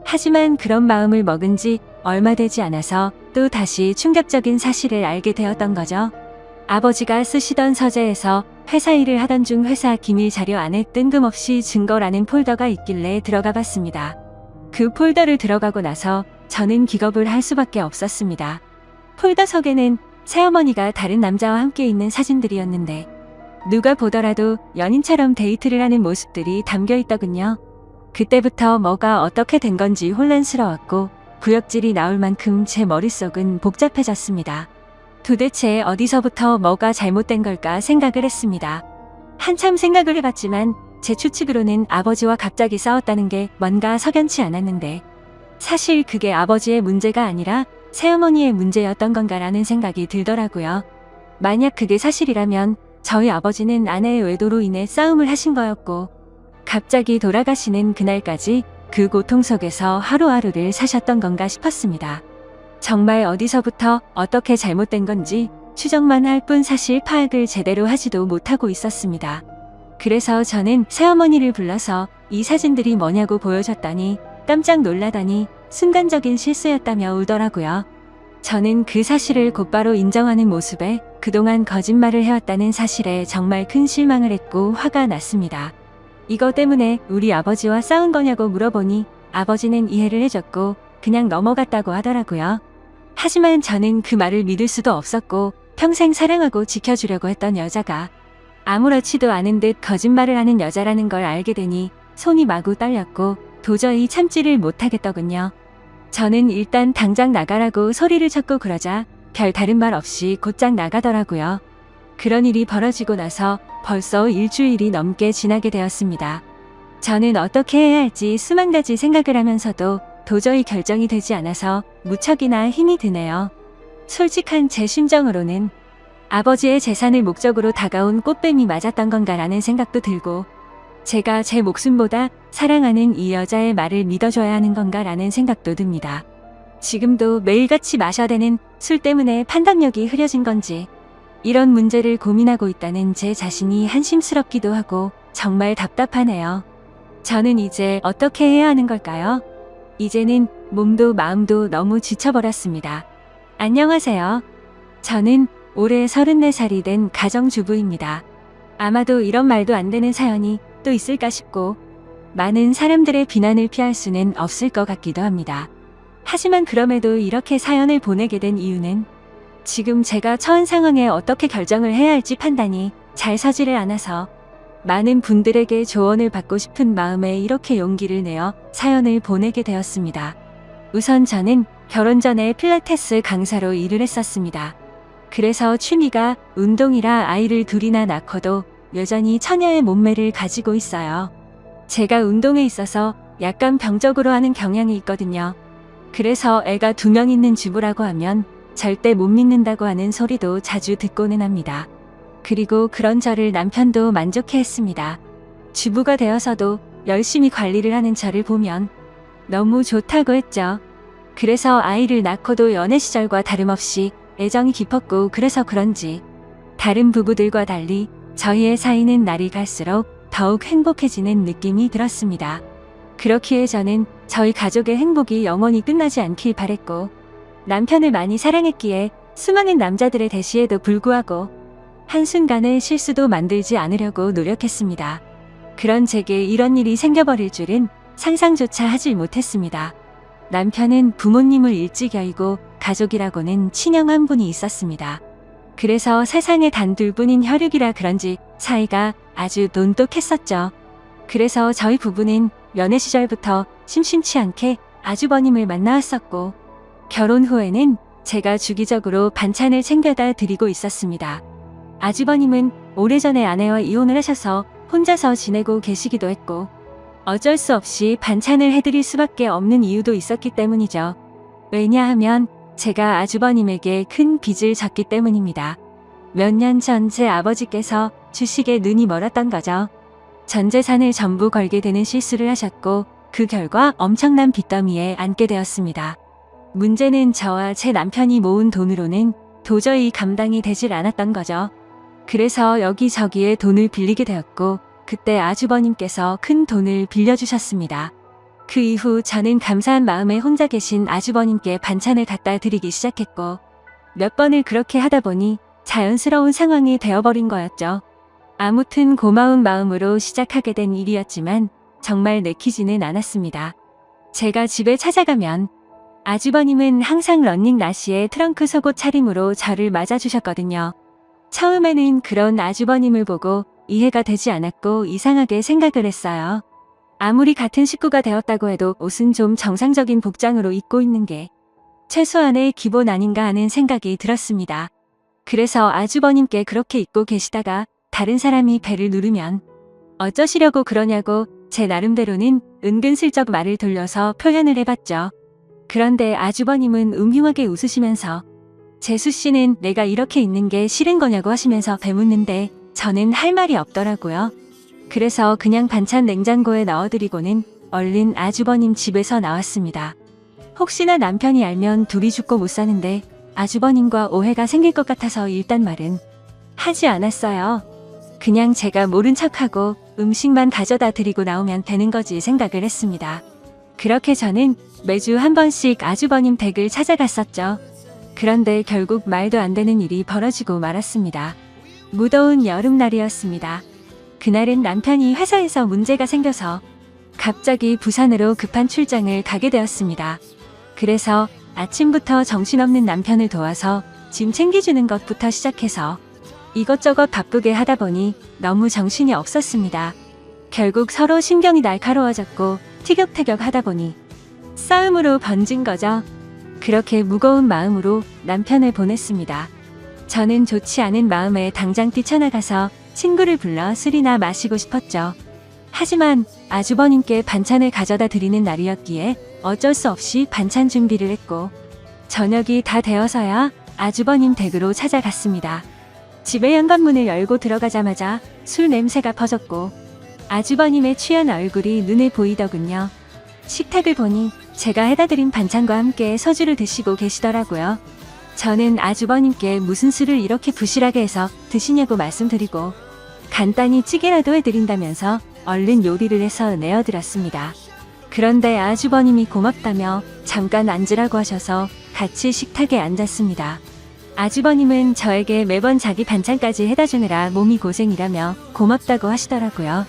하지만 그런 마음을 먹은 지 얼마 되지 않아서 또 다시 충격적인 사실을 알게 되었던 거죠. 아버지가 쓰시던 서재에서 회사 일을 하던 중 회사 기밀 자료 안에 뜬금없이 증거라는 폴더가 있길래 들어가 봤습니다. 그 폴더를 들어가고 나서 저는 기겁을 할 수밖에 없었습니다. 폴더 속에는 새어머니가 다른 남자와 함께 있는 사진들이었는데 누가 보더라도 연인처럼 데이트를 하는 모습들이 담겨 있더군요. 그때부터 뭐가 어떻게 된 건지 혼란스러웠고 구역질이 나올 만큼 제 머릿속은 복잡해졌습니다. 도대체 어디서부터 뭐가 잘못된 걸까 생각을 했습니다. 한참 생각을 해봤지만 제 추측으로는 아버지와 갑자기 싸웠다는 게 뭔가 석연치 않았는데 사실 그게 아버지의 문제가 아니라 새어머니의 문제였던 건가라는 생각이 들더라고요. 만약 그게 사실이라면 저희 아버지는 아내의 외도로 인해 싸움을 하신 거였고 갑자기 돌아가시는 그날까지 그 고통 속에서 하루하루를 사셨던 건가 싶었습니다. 정말 어디서부터 어떻게 잘못된 건지 추정만 할 뿐 사실 파악을 제대로 하지도 못하고 있었습니다. 그래서 저는 새어머니를 불러서 이 사진들이 뭐냐고 보여줬더니 깜짝 놀라더니 순간적인 실수였다며 울더라고요. 저는 그 사실을 곧바로 인정하는 모습에 그동안 거짓말을 해왔다는 사실에 정말 큰 실망을 했고 화가 났습니다. 이것 때문에 우리 아버지와 싸운 거냐고 물어보니 아버지는 이해를 해줬고 그냥 넘어갔다고 하더라고요. 하지만 저는 그 말을 믿을 수도 없었고 평생 사랑하고 지켜주려고 했던 여자가 아무렇지도 않은 듯 거짓말을 하는 여자라는 걸 알게 되니 손이 마구 떨렸고 도저히 참지를 못하겠더군요. 저는 일단 당장 나가라고 소리를 쳤고 그러자 별 다른 말 없이 곧장 나가더라고요. 그런 일이 벌어지고 나서 벌써 일주일이 넘게 지나게 되었습니다. 저는 어떻게 해야 할지 수만 가지 생각을 하면서도 도저히 결정이 되지 않아서 무척이나 힘이 드네요. 솔직한 제 심정으로는 아버지의 재산을 목적으로 다가온 꽃뱀이 맞았던 건가라는 생각도 들고 제가 제 목숨보다 사랑하는 이 여자의 말을 믿어줘야 하는 건가라는 생각도 듭니다. 지금도 매일같이 마셔대는 술 때문에 판단력이 흐려진 건지 이런 문제를 고민하고 있다는 제 자신이 한심스럽기도 하고 정말 답답하네요. 저는 이제 어떻게 해야 하는 걸까요? 이제는 몸도 마음도 너무 지쳐버렸습니다. 안녕하세요. 저는 올해 34살이 된 가정주부입니다. 아마도 이런 말도 안 되는 사연이 또 있을까 싶고 많은 사람들의 비난을 피할 수는 없을 것 같기도 합니다. 하지만 그럼에도 이렇게 사연을 보내게 된 이유는 지금 제가 처한 상황에 어떻게 결정을 해야 할지 판단이 잘 서지를 않아서 많은 분들에게 조언을 받고 싶은 마음에 이렇게 용기를 내어 사연을 보내게 되었습니다. 우선 저는 결혼 전에 필라테스 강사로 일을 했었습니다. 그래서 취미가 운동이라 아이를 둘이나 낳고도 여전히 처녀의 몸매를 가지고 있어요. 제가 운동에 있어서 약간 병적으로 하는 경향이 있거든요. 그래서 애가 2명 있는 주부라고 하면 절대 못 믿는다고 하는 소리도 자주 듣고는 합니다. 그리고 그런 저를 남편도 만족해 했습니다. 주부가 되어서도 열심히 관리를 하는 저를 보면 너무 좋다고 했죠. 그래서 아이를 낳고도 연애 시절과 다름없이 애정이 깊었고 그래서 그런지 다른 부부들과 달리 저희의 사이는 날이 갈수록 더욱 행복해지는 느낌이 들었습니다. 그렇기에 저는 저희 가족의 행복이 영원히 끝나지 않길 바랬고 남편을 많이 사랑했기에 수많은 남자들의 대시에도 불구하고 한순간의 실수도 만들지 않으려고 노력했습니다. 그런 제게 이런 일이 생겨버릴 줄은 상상조차 하지 못했습니다. 남편은 부모님을 일찍 여의고 가족이라고는 친형 한 분이 있었습니다. 그래서 세상에 단 둘뿐인 혈육이라 그런지 사이가 아주 돈독했었죠. 그래서 저희 부부는 연애 시절부터 심심치 않게 아주버님을 만나왔었고 결혼 후에는 제가 주기적으로 반찬을 챙겨다 드리고 있었습니다. 아주버님은 오래전에 아내와 이혼을 하셔서 혼자서 지내고 계시기도 했고 어쩔 수 없이 반찬을 해드릴 수밖에 없는 이유도 있었기 때문이죠. 왜냐하면 제가 아주버님에게 큰 빚을 졌기 때문입니다. 몇 년 전 제 아버지께서 주식에 눈이 멀었던 거죠. 전 재산을 전부 걸게 되는 실수를 하셨고 그 결과 엄청난 빚더미에 앉게 되었습니다. 문제는 저와 제 남편이 모은 돈으로는 도저히 감당이 되질 않았던 거죠. 그래서 여기저기에 돈을 빌리게 되었고 그때 아주버님께서 큰 돈을 빌려주셨습니다. 그 이후 저는 감사한 마음에 혼자 계신 아주버님께 반찬을 갖다 드리기 시작했고 몇 번을 그렇게 하다 보니 자연스러운 상황이 되어버린 거였죠. 아무튼 고마운 마음으로 시작하게 된 일이었지만 정말 내키지는 않았습니다. 제가 집에 찾아가면 아주버님은 항상 러닝 나시에 트렁크 속옷 차림으로 저를 맞아주셨거든요. 처음에는 그런 아주버님을 보고 이해가 되지 않았고 이상하게 생각을 했어요. 아무리 같은 식구가 되었다고 해도 옷은 좀 정상적인 복장으로 입고 있는 게 최소한의 기본 아닌가 하는 생각이 들었습니다. 그래서 아주버님께 그렇게 입고 계시다가 다른 사람이 배를 누르면 어쩌시려고 그러냐고 제 나름대로는 은근슬쩍 말을 돌려서 표현을 해봤죠. 그런데 아주버님은 음흉하게 웃으시면서 재수 씨는 내가 이렇게 있는 게 싫은 거냐고 하시면서 되묻는데 저는 할 말이 없더라고요. 그래서 그냥 반찬 냉장고에 넣어드리고는 얼른 아주버님 집에서 나왔습니다. 혹시나 남편이 알면 둘이 죽고 못 사는데 아주버님과 오해가 생길 것 같아서 일단 말은 하지 않았어요. 그냥 제가 모른 척하고 음식만 가져다 드리고 나오면 되는 거지 생각을 했습니다. 그렇게 저는 매주 한 번씩 아주버님 댁을 찾아갔었죠. 그런데 결국 말도 안 되는 일이 벌어지고 말았습니다. 무더운 여름날이었습니다. 그날은 남편이 회사에서 문제가 생겨서 갑자기 부산으로 급한 출장을 가게 되었습니다. 그래서 아침부터 정신없는 남편을 도와서 짐 챙겨주는 것부터 시작해서 이것저것 바쁘게 하다 보니 너무 정신이 없었습니다. 결국 서로 신경이 날카로워졌고 티격태격 하다 보니 싸움으로 번진 거죠. 그렇게 무거운 마음으로 남편을 보냈습니다. 저는 좋지 않은 마음에 당장 뛰쳐나가서 친구를 불러 술이나 마시고 싶었죠. 하지만 아주버님께 반찬을 가져다 드리는 날이었기에 어쩔 수 없이 반찬 준비를 했고 저녁이 다 되어서야 아주버님 댁으로 찾아갔습니다. 집의 현관문을 열고 들어가자마자 술 냄새가 퍼졌고 아주버님의 취한 얼굴이 눈에 보이더군요. 식탁을 보니 제가 해다 드린 반찬과 함께 소주를 드시고 계시더라고요. 저는 아주버님께 무슨 술을 이렇게 부실하게 해서 드시냐고 말씀드리고 간단히 찌개라도 해드린다면서 얼른 요리를 해서 내어드렸습니다. 그런데 아주버님이 고맙다며 잠깐 앉으라고 하셔서 같이 식탁에 앉았습니다. 아주버님은 저에게 매번 자기 반찬까지 해다 주느라 몸이 고생이라며 고맙다고 하시더라고요.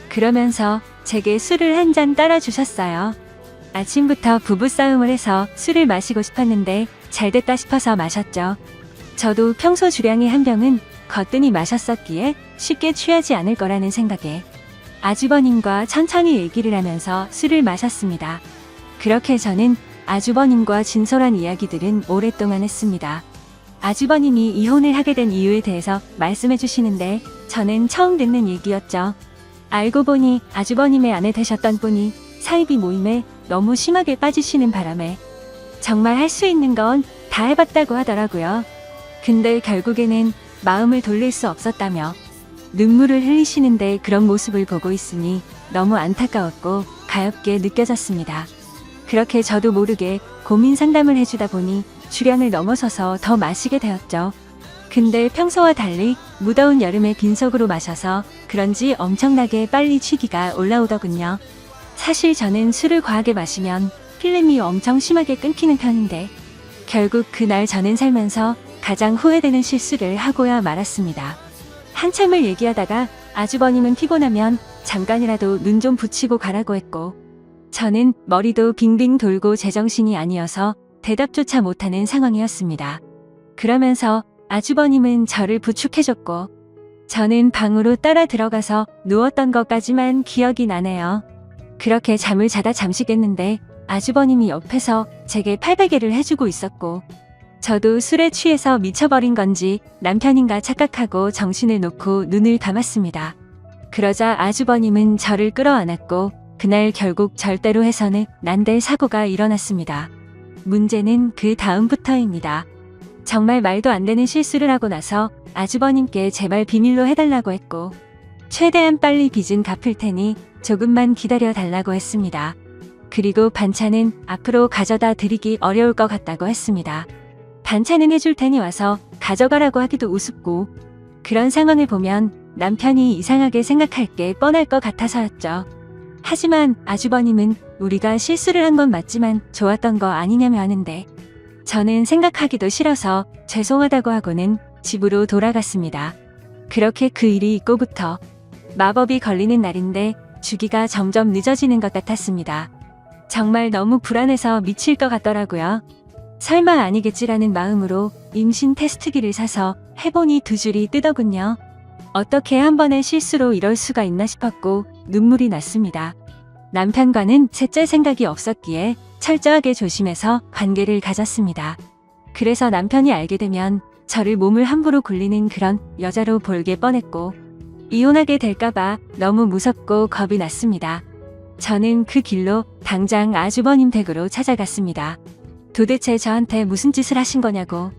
그러면서 제게 술을 한 잔 따라 주셨어요. 아침부터 부부싸움을 해서 술을 마시고 싶었는데 잘됐다 싶어서 마셨죠. 저도 평소 주량의 한 병은 거뜬히 마셨었기에 쉽게 취하지 않을 거라는 생각에 아주버님과 천천히 얘기를 하면서 술을 마셨습니다. 그렇게 저는 아주버님과 진솔한 이야기들은 오랫동안 했습니다. 아주버님이 이혼을 하게 된 이유에 대해서 말씀해 주시는데 저는 처음 듣는 얘기였죠. 알고 보니 아주버님의 아내 되셨던 분이 사이비 모임에 너무 심하게 빠지시는 바람에 정말 할 수 있는 건 다 해봤다고 하더라고요. 근데 결국에는 마음을 돌릴 수 없었다며 눈물을 흘리시는데 그런 모습을 보고 있으니 너무 안타까웠고 가엾게 느껴졌습니다. 그렇게 저도 모르게 고민 상담을 해주다 보니 주량을 넘어서서 더 마시게 되었죠. 근데 평소와 달리 무더운 여름에 빈속으로 마셔서 그런지 엄청나게 빨리 취기가 올라오더군요. 사실 저는 술을 과하게 마시면 필름이 엄청 심하게 끊기는 편인데 결국 그날 저는 살면서 가장 후회되는 실수를 하고야 말았습니다. 한참을 얘기하다가 아주버님은 피곤하면 잠깐이라도 눈 좀 붙이고 가라고 했고 저는 머리도 빙빙 돌고 제정신이 아니어서 대답조차 못하는 상황이었습니다. 그러면서 아주버님은 저를 부축해줬고 저는 방으로 따라 들어가서 누웠던 것까지만 기억이 나네요. 그렇게 잠을 자다 잠시 깼는데 아주버님이 옆에서 제게 팔베개를 해주고 있었고 저도 술에 취해서 미쳐버린 건지 남편인가 착각하고 정신을 놓고 눈을 감았습니다. 그러자 아주버님은 저를 끌어안았고 그날 결국 절대로 해서는 안 될 사고가 일어났습니다. 문제는 그 다음부터입니다. 정말 말도 안 되는 실수를 하고 나서 아주버님께 제발 비밀로 해달라고 했고 최대한 빨리 빚은 갚을 테니 조금만 기다려 달라고 했습니다. 그리고 반찬은 앞으로 가져다 드리기 어려울 것 같다고 했습니다. 반찬은 해줄 테니 와서 가져가라고 하기도 우습고 그런 상황을 보면 남편이 이상하게 생각할 게 뻔할 것 같아서였죠. 하지만 아주버님은 우리가 실수를 한 건 맞지만 좋았던 거 아니냐며 하는데 저는 생각하기도 싫어서 죄송하다고 하고는 집으로 돌아갔습니다. 그렇게 그 일이 있고부터 마법이 걸리는 날인데 주기가 점점 늦어지는 것 같았습니다. 정말 너무 불안해서 미칠 것 같더라고요. 설마 아니겠지라는 마음으로 임신 테스트기를 사서 해보니 2줄이 뜨더군요. 어떻게 한 번의 실수로 이럴 수가 있나 싶었고 눈물이 났습니다. 남편과는 셋째 생각이 없었기에 철저하게 조심해서 관계를 가졌습니다. 그래서 남편이 알게 되면 저를 몸을 함부로 굴리는 그런 여자로 볼게 뻔했고 이혼하게 될까봐 너무 무섭고 겁이 났습니다. 저는 그 길로 당장 아주버님 댁으로 찾아갔습니다. 도대체 저한테 무슨 짓을 하신 거냐고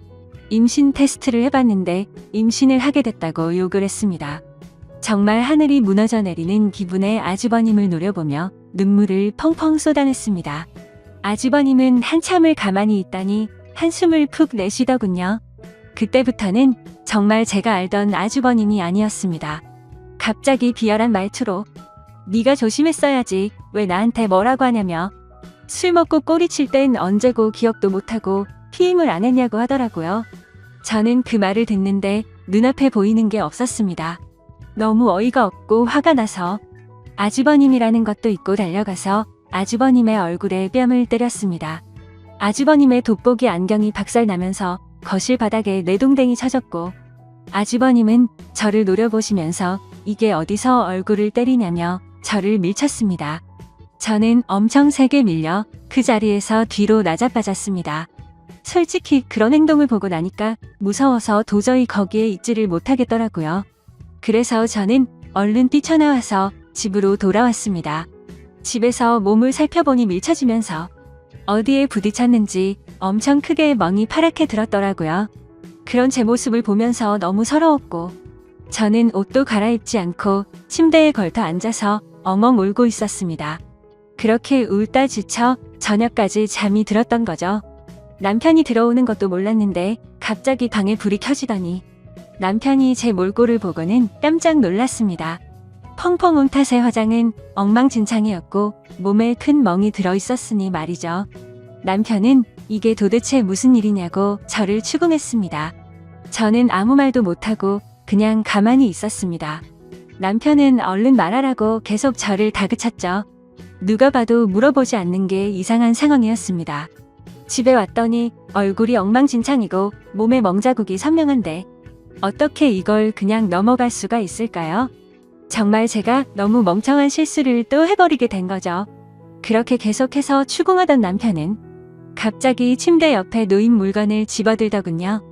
임신 테스트를 해봤는데 임신을 하게 됐다고 욕을 했습니다. 정말 하늘이 무너져 내리는 기분에 아주버님을 노려보며 눈물을 펑펑 쏟아냈습니다. 아주버님은 한참을 가만히 있다니 한숨을 푹 내쉬더군요. 그때부터는 정말 제가 알던 아주버님이 아니었습니다. 갑자기 비열한 말투로 네가 조심했어야지 왜 나한테 뭐라고 하냐며 술 먹고 꼬리칠 땐 언제고 기억도 못하고 피임을 안 했냐고 하더라고요. 저는 그 말을 듣는데 눈앞에 보이는 게 없었습니다. 너무 어이가 없고 화가 나서 아주버님이라는 것도 잊고 달려가서 아주버님의 얼굴에 뺨을 때렸습니다. 아주버님의 돋보기 안경이 박살나면서 거실 바닥에 내동댕이 쳐졌고 아주버님은 저를 노려보시면서 이게 어디서 얼굴을 때리냐며 저를 밀쳤습니다. 저는 엄청 세게 밀려 그 자리에서 뒤로 나자빠졌습니다. 솔직히 그런 행동을 보고 나니까 무서워서 도저히 거기에 있지를 못하겠더라고요. 그래서 저는 얼른 뛰쳐나와서 집으로 돌아왔습니다. 집에서 몸을 살펴보니 밀쳐지면서 어디에 부딪혔는지 엄청 크게 멍이 파랗게 들었더라고요. 그런 제 모습을 보면서 너무 서러웠고 저는 옷도 갈아입지 않고 침대에 걸터 앉아서 엉엉 울고 있었습니다. 그렇게 울다 지쳐 저녁까지 잠이 들었던 거죠. 남편이 들어오는 것도 몰랐는데 갑자기 방에 불이 켜지더니 남편이 제 몰골을 보고는 깜짝 놀랐습니다. 펑펑 온 탓에 화장은 엉망진창이었고 몸에 큰 멍이 들어있었으니 말이죠. 남편은 이게 도대체 무슨 일이냐고 저를 추궁했습니다. 저는 아무 말도 못하고 그냥 가만히 있었습니다. 남편은 얼른 말하라고 계속 저를 다그쳤죠. 누가 봐도 물어보지 않는 게 이상한 상황이었습니다. 집에 왔더니 얼굴이 엉망진창이고 몸에 멍자국이 선명한데 어떻게 이걸 그냥 넘어갈 수가 있을까요? 정말 제가 너무 멍청한 실수를 또 해버리게 된 거죠. 그렇게 계속해서 추궁하던 남편은 갑자기 침대 옆에 놓인 물건을 집어들더군요.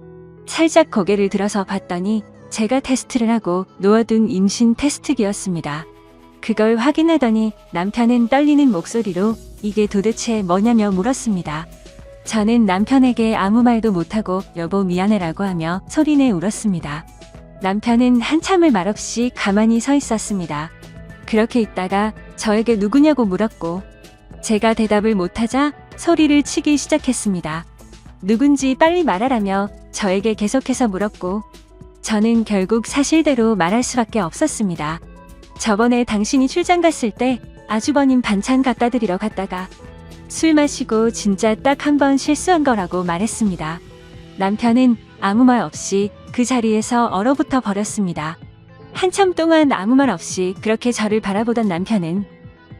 살짝 고개를 들어서 봤더니 제가 테스트를 하고 놓아둔 임신 테스트기였습니다. 그걸 확인하더니 남편은 떨리는 목소리로 이게 도대체 뭐냐며 물었습니다. 저는 남편에게 아무 말도 못하고 여보 미안해라고 하며 소리내 울었습니다. 남편은 한참을 말없이 가만히 서 있었습니다. 그렇게 있다가 저에게 누구냐고 물었고 제가 대답을 못하자 소리를 치기 시작했습니다. 누군지 빨리 말하라며 저에게 계속해서 물었고 저는 결국 사실대로 말할 수밖에 없었습니다. 저번에 당신이 출장 갔을 때 아주버님 반찬 갖다 드리러 갔다가 술 마시고 진짜 딱 한 번 실수한 거라고 말했습니다. 남편은 아무 말 없이 그 자리에서 얼어붙어 버렸습니다. 한참 동안 아무 말 없이 그렇게 저를 바라보던 남편은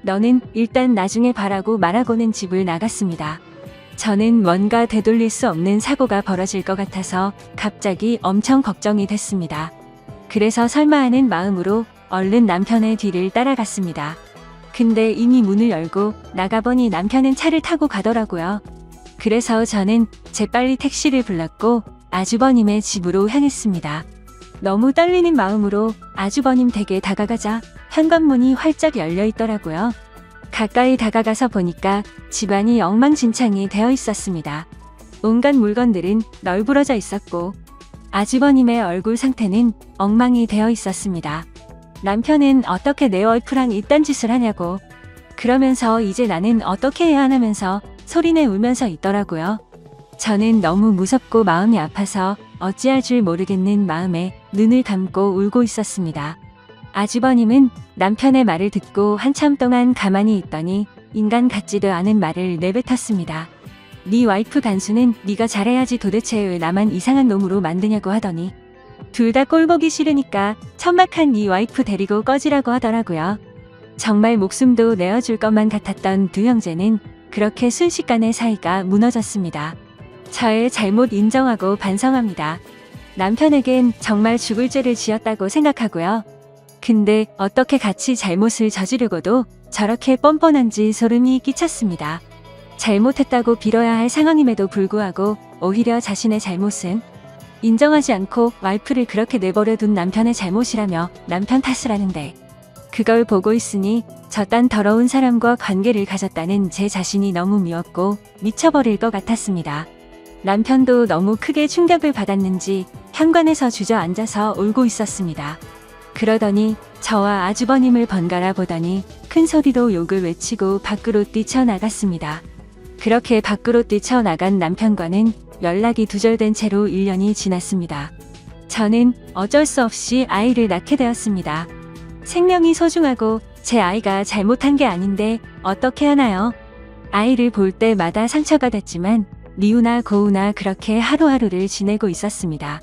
너는 일단 나중에 봐라고 말하고는 집을 나갔습니다. 저는 뭔가 되돌릴 수 없는 사고가 벌어질 것 같아서 갑자기 엄청 걱정이 됐습니다. 그래서 설마 하는 마음으로 얼른 남편의 뒤를 따라갔습니다. 근데 이미 문을 열고 나가보니 남편은 차를 타고 가더라고요. 그래서 저는 재빨리 택시를 불렀고 아주버님의 집으로 향했습니다. 너무 떨리는 마음으로 아주버님 댁에 다가가자 현관문이 활짝 열려 있더라고요. 가까이 다가가서 보니까 집안이 엉망진창이 되어 있었습니다. 온갖 물건들은 널브러져 있었고 아주버님의 얼굴 상태는 엉망이 되어 있었습니다. 남편은 어떻게 내 와이프랑 이딴 짓을 하냐고 그러면서 이제 나는 어떻게 해야 하냐면서 소리내 울면서 있더라고요. 저는 너무 무섭고 마음이 아파서 어찌할 줄 모르겠는 마음에 눈을 감고 울고 있었습니다. 아주버님은 남편의 말을 듣고 한참 동안 가만히 있더니 인간 같지도 않은 말을 내뱉었습니다. 네 와이프 간수는 네가 잘해야지 도대체 왜 나만 이상한 놈으로 만드냐고 하더니 둘 다 꼴보기 싫으니까 천막한 네 와이프 데리고 꺼지라고 하더라고요. 정말 목숨도 내어줄 것만 같았던 두 형제는 그렇게 순식간에 사이가 무너졌습니다. 저의 잘못 인정하고 반성합니다. 남편에겐 정말 죽을 죄를 지었다고 생각하고요. 근데 어떻게 같이 잘못을 저지르고도 저렇게 뻔뻔한지 소름이 끼쳤습니다. 잘못했다고 빌어야 할 상황임에도 불구하고 오히려 자신의 잘못은 인정하지 않고 와이프를 그렇게 내버려둔 남편의 잘못이라며 남편 탓을 하는데 그걸 보고 있으니 저딴 더러운 사람과 관계를 가졌다는 제 자신이 너무 미웠고 미쳐버릴 것 같았습니다. 남편도 너무 크게 충격을 받았는지 현관에서 주저앉아서 울고 있었습니다. 그러더니 저와 아주버님을 번갈아 보더니 큰 소리로 욕을 외치고 밖으로 뛰쳐나갔습니다. 그렇게 밖으로 뛰쳐나간 남편과는 연락이 두절된 채로 1년이 지났습니다. 저는 어쩔 수 없이 아이를 낳게 되었습니다. 생명이 소중하고 제 아이가 잘못한 게 아닌데 어떻게 하나요? 아이를 볼 때마다 상처가 됐지만 미우나 고우나 그렇게 하루하루를 지내고 있었습니다.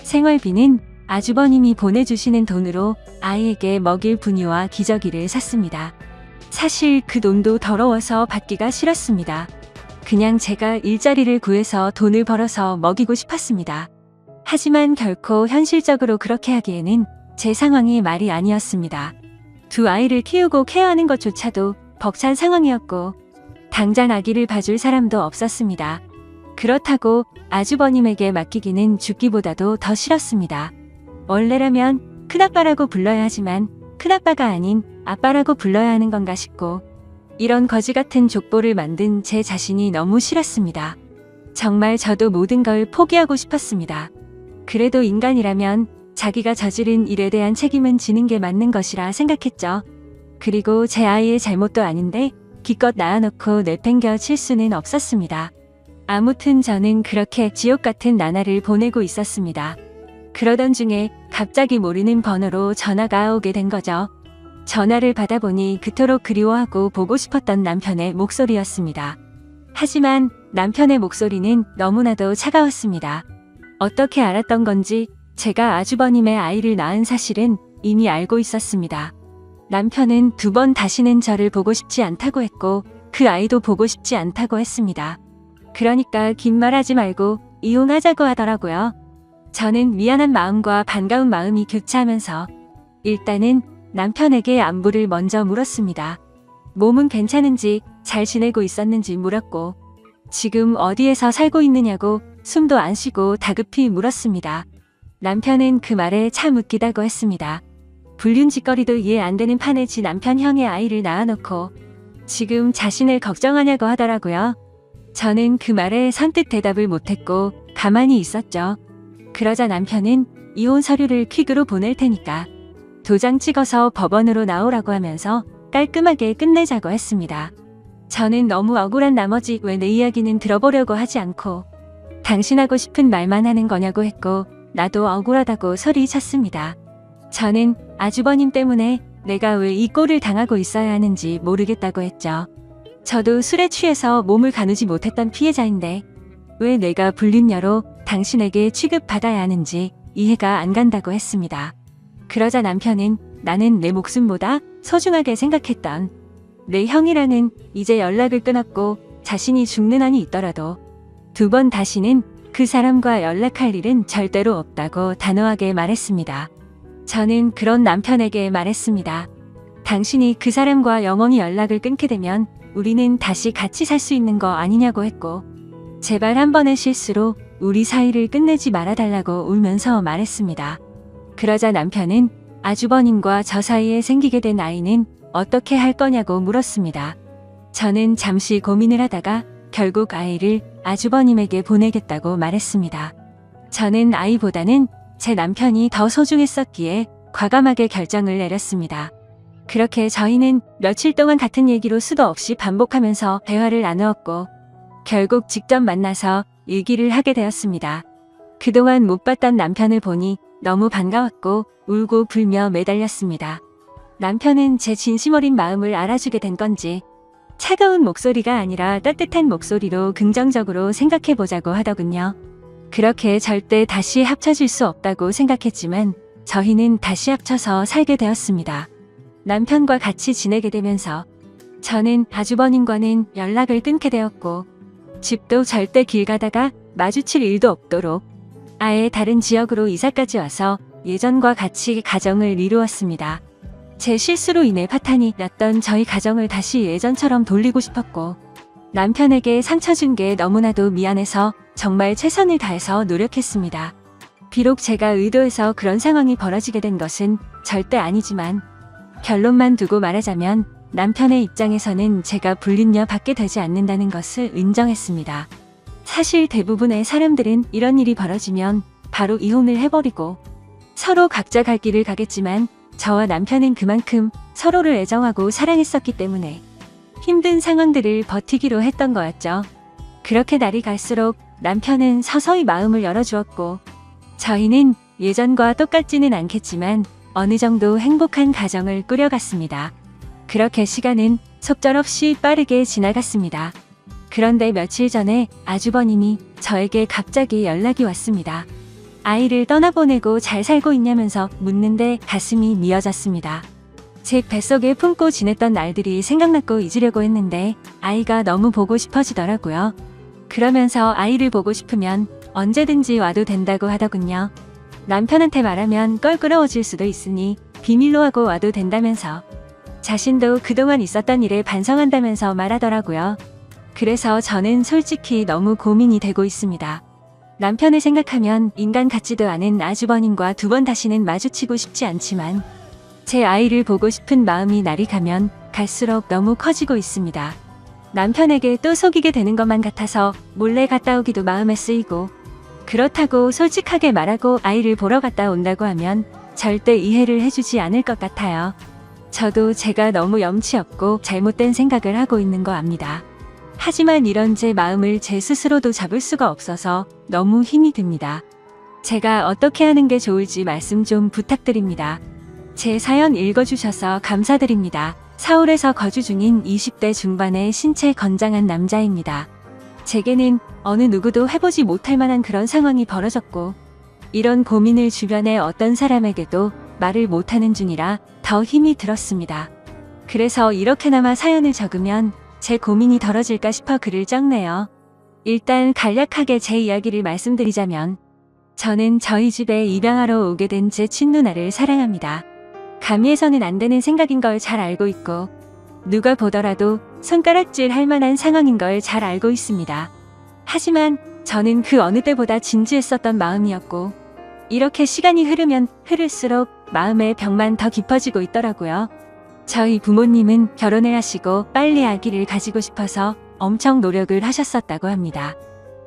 생활비는 아주버님이 보내주시는 돈으로 아이에게 먹일 분유와 기저귀를 샀습니다. 사실 그 돈도 더러워서 받기가 싫었습니다. 그냥 제가 일자리를 구해서 돈을 벌어서 먹이고 싶었습니다. 하지만 결코 현실적으로 그렇게 하기에는 제 상황이 말이 아니었습니다. 두 아이를 키우고 케어하는 것조차도 벅찬 상황이었고 당장 아기를 봐줄 사람도 없었습니다. 그렇다고 아주버님에게 맡기기는 죽기보다도 더 싫었습니다. 원래라면 큰아빠라고 불러야 하지만 큰아빠가 아닌 아빠라고 불러야 하는 건가 싶고 이런 거지 같은 족보를 만든 제 자신이 너무 싫었습니다. 정말 저도 모든 걸 포기하고 싶었습니다. 그래도 인간이라면 자기가 저지른 일에 대한 책임은 지는 게 맞는 것이라 생각했죠. 그리고 제 아이의 잘못도 아닌데 기껏 낳아놓고 내팽겨 칠 수는 없었습니다. 아무튼 저는 그렇게 지옥 같은 나날을 보내고 있었습니다. 그러던 중에 갑자기 모르는 번호로 전화가 오게 된 거죠. 전화를 받아보니 그토록 그리워하고 보고 싶었던 남편의 목소리였습니다. 하지만 남편의 목소리는 너무나도 차가웠습니다. 어떻게 알았던 건지 제가 아주버님의 아이를 낳은 사실은 이미 알고 있었습니다. 남편은 2번 다시는 저를 보고 싶지 않다고 했고 그 아이도 보고 싶지 않다고 했습니다. 그러니까 긴 말하지 말고 이혼하자고 하더라고요. 저는 미안한 마음과 반가운 마음이 교차하면서 일단은 남편에게 안부를 먼저 물었습니다. 몸은 괜찮은지 잘 지내고 있었는지 물었고 지금 어디에서 살고 있느냐고 숨도 안 쉬고 다급히 물었습니다. 남편은 그 말에 참 웃기다고 했습니다. 불륜짓거리도 이해 안 되는 판에 지 남편 형의 아이를 낳아놓고 지금 자신을 걱정하냐고 하더라고요. 저는 그 말에 선뜻 대답을 못했고 가만히 있었죠. 그러자 남편은 이혼 서류를 퀵으로 보낼 테니까 도장 찍어서 법원으로 나오라고 하면서 깔끔하게 끝내자고 했습니다. 저는 너무 억울한 나머지 왜 내 이야기는 들어보려고 하지 않고 당신하고 싶은 말만 하는 거냐고 했고 나도 억울하다고 소리쳤습니다. 저는 아주버님 때문에 내가 왜 이 꼴을 당하고 있어야 하는지 모르겠다고 했죠. 저도 술에 취해서 몸을 가누지 못했던 피해자인데 왜 내가 불륜녀로 당신에게 취급받아야 하는지 이해가 안 간다고 했습니다. 그러자 남편은 나는 내 목숨보다 소중하게 생각했던 내 형이랑은 이제 연락을 끊었고 자신이 죽는 한이 있더라도 2번 다시는 그 사람과 연락할 일은 절대로 없다고 단호하게 말했습니다. 저는 그런 남편에게 말했습니다. 당신이 그 사람과 영원히 연락을 끊게 되면 우리는 다시 같이 살 수 있는 거 아니냐고 했고 제발 한 번의 실수로 우리 사이를 끝내지 말아달라고 울면서 말했습니다. 그러자 남편은 아주버님과 저 사이에 생기게 된 아이는 어떻게 할 거냐고 물었습니다. 저는 잠시 고민을 하다가 결국 아이를 아주버님에게 보내겠다고 말했습니다. 저는 아이보다는 제 남편이 더 소중했었기에 과감하게 결정을 내렸습니다. 그렇게 저희는 며칠 동안 같은 얘기로 수도 없이 반복하면서 대화를 나누었고 결국 직접 만나서 얘기를 하게 되었습니다. 그동안 못 봤던 남편을 보니 너무 반가웠고 울고 불며 매달렸습니다. 남편은 제 진심 어린 마음을 알아주게 된 건지 차가운 목소리가 아니라 따뜻한 목소리로 긍정적으로 생각해보자고 하더군요. 그렇게 절대 다시 합쳐질 수 없다고 생각했지만 저희는 다시 합쳐서 살게 되었습니다. 남편과 같이 지내게 되면서 저는 아주버님과는 연락을 끊게 되었고 집도 절대 길 가다가 마주칠 일도 없도록 아예 다른 지역으로 이사까지 와서 예전과 같이 가정을 이루었습니다. 제 실수로 인해 파탄이 났던 저희 가정을 다시 예전처럼 돌리고 싶었고 남편에게 상처 준 게 너무나도 미안해서 정말 최선을 다해서 노력했습니다. 비록 제가 의도해서 그런 상황이 벌어지게 된 것은 절대 아니지만 결론만 두고 말하자면 남편의 입장에서는 제가 불륜녀 받게 되지 않는다는 것을 인정했습니다. 사실 대부분의 사람들은 이런 일이 벌어지면 바로 이혼을 해버리고 서로 각자 갈 길을 가겠지만 저와 남편은 그만큼 서로를 애정하고 사랑했었기 때문에 힘든 상황들을 버티기로 했던 거였죠. 그렇게 날이 갈수록 남편은 서서히 마음을 열어주었고 저희는 예전과 똑같지는 않겠지만 어느 정도 행복한 가정을 꾸려갔습니다. 그렇게 시간은 속절없이 빠르게 지나갔습니다. 그런데 며칠 전에 아주버님이 저에게 갑자기 연락이 왔습니다. 아이를 떠나보내고 잘 살고 있냐면서 묻는데 가슴이 미어졌습니다. 제 뱃속에 품고 지냈던 날들이 생각났고 잊으려고 했는데 아이가 너무 보고 싶어지더라고요. 그러면서 아이를 보고 싶으면 언제든지 와도 된다고 하더군요. 남편한테 말하면 껄끄러워질 수도 있으니 비밀로 하고 와도 된다면서 자신도 그동안 있었던 일에 반성한다면서 말하더라고요. 그래서 저는 솔직히 너무 고민이 되고 있습니다. 남편을 생각하면 인간 같지도 않은 아주버님과 두 번 다시는 마주치고 싶지 않지만 제 아이를 보고 싶은 마음이 날이 가면 갈수록 너무 커지고 있습니다. 남편에게 또 속이게 되는 것만 같아서 몰래 갔다 오기도 마음에 쓰이고 그렇다고 솔직하게 말하고 아이를 보러 갔다 온다고 하면 절대 이해를 해주지 않을 것 같아요. 저도 제가 너무 염치 없고 잘못된 생각을 하고 있는 거 압니다. 하지만 이런 제 마음을 제 스스로도 잡을 수가 없어서 너무 힘이 듭니다. 제가 어떻게 하는 게 좋을지 말씀 좀 부탁드립니다. 제 사연 읽어주셔서 감사드립니다. 서울에서 거주 중인 20대 중반의 신체 건장한 남자입니다. 제게는 어느 누구도 해보지 못할 만한 그런 상황이 벌어졌고 이런 고민을 주변의 어떤 사람에게도 말을 못하는 중이라 더 힘이 들었습니다. 그래서 이렇게나마 사연을 적으면 제 고민이 덜어질까 싶어 글을 적네요. 일단 간략하게 제 이야기를 말씀드리자면 저는 저희 집에 입양하러 오게 된 제 친누나를 사랑합니다. 감히 해서는 안 되는 생각인 걸 잘 알고 있고 누가 보더라도 손가락질 할 만한 상황인 걸 잘 알고 있습니다. 하지만 저는 그 어느 때보다 진지했었던 마음이었고 이렇게 시간이 흐르면 흐를수록 마음의 벽만 더 깊어지고 있더라고요. 저희 부모님은 결혼을 하시고 빨리 아기를 가지고 싶어서 엄청 노력을 하셨었다고 합니다.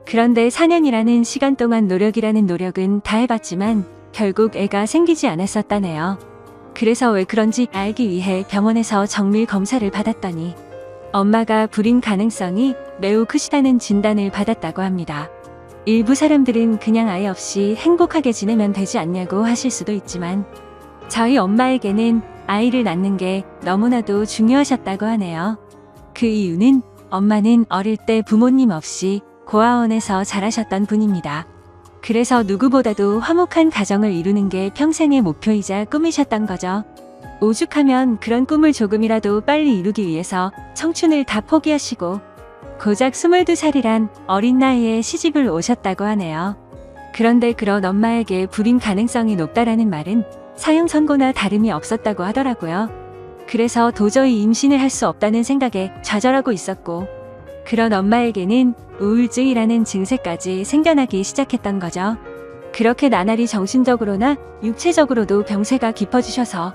그런데 4년이라는 시간 동안 노력이라는 노력은 다 해봤지만 결국 애가 생기지 않았었다네요. 그래서 왜 그런지 알기 위해 병원에서 정밀 검사를 받았더니 엄마가 불임 가능성이 매우 크시다는 진단을 받았다고 합니다. 일부 사람들은 그냥 아이 없이 행복하게 지내면 되지 않냐고 하실 수도 있지만 저희 엄마에게는 아이를 낳는 게 너무나도 중요하셨다고 하네요. 그 이유는 엄마는 어릴 때 부모님 없이 고아원에서 자라셨던 분입니다. 그래서 누구보다도 화목한 가정을 이루는 게 평생의 목표이자 꿈이셨던 거죠. 오죽하면 그런 꿈을 조금이라도 빨리 이루기 위해서 청춘을 다 포기하시고 고작 22살이란 어린 나이에 시집을 오셨다고 하네요. 그런데 그런 엄마에게 불임 가능성이 높다라는 말은 사형 선고나 다름이 없었다고 하더라고요. 그래서 도저히 임신을 할 수 없다는 생각에 좌절하고 있었고 그런 엄마에게는 우울증이라는 증세까지 생겨나기 시작했던 거죠. 그렇게 나날이 정신적으로나 육체적으로도 병세가 깊어지셔서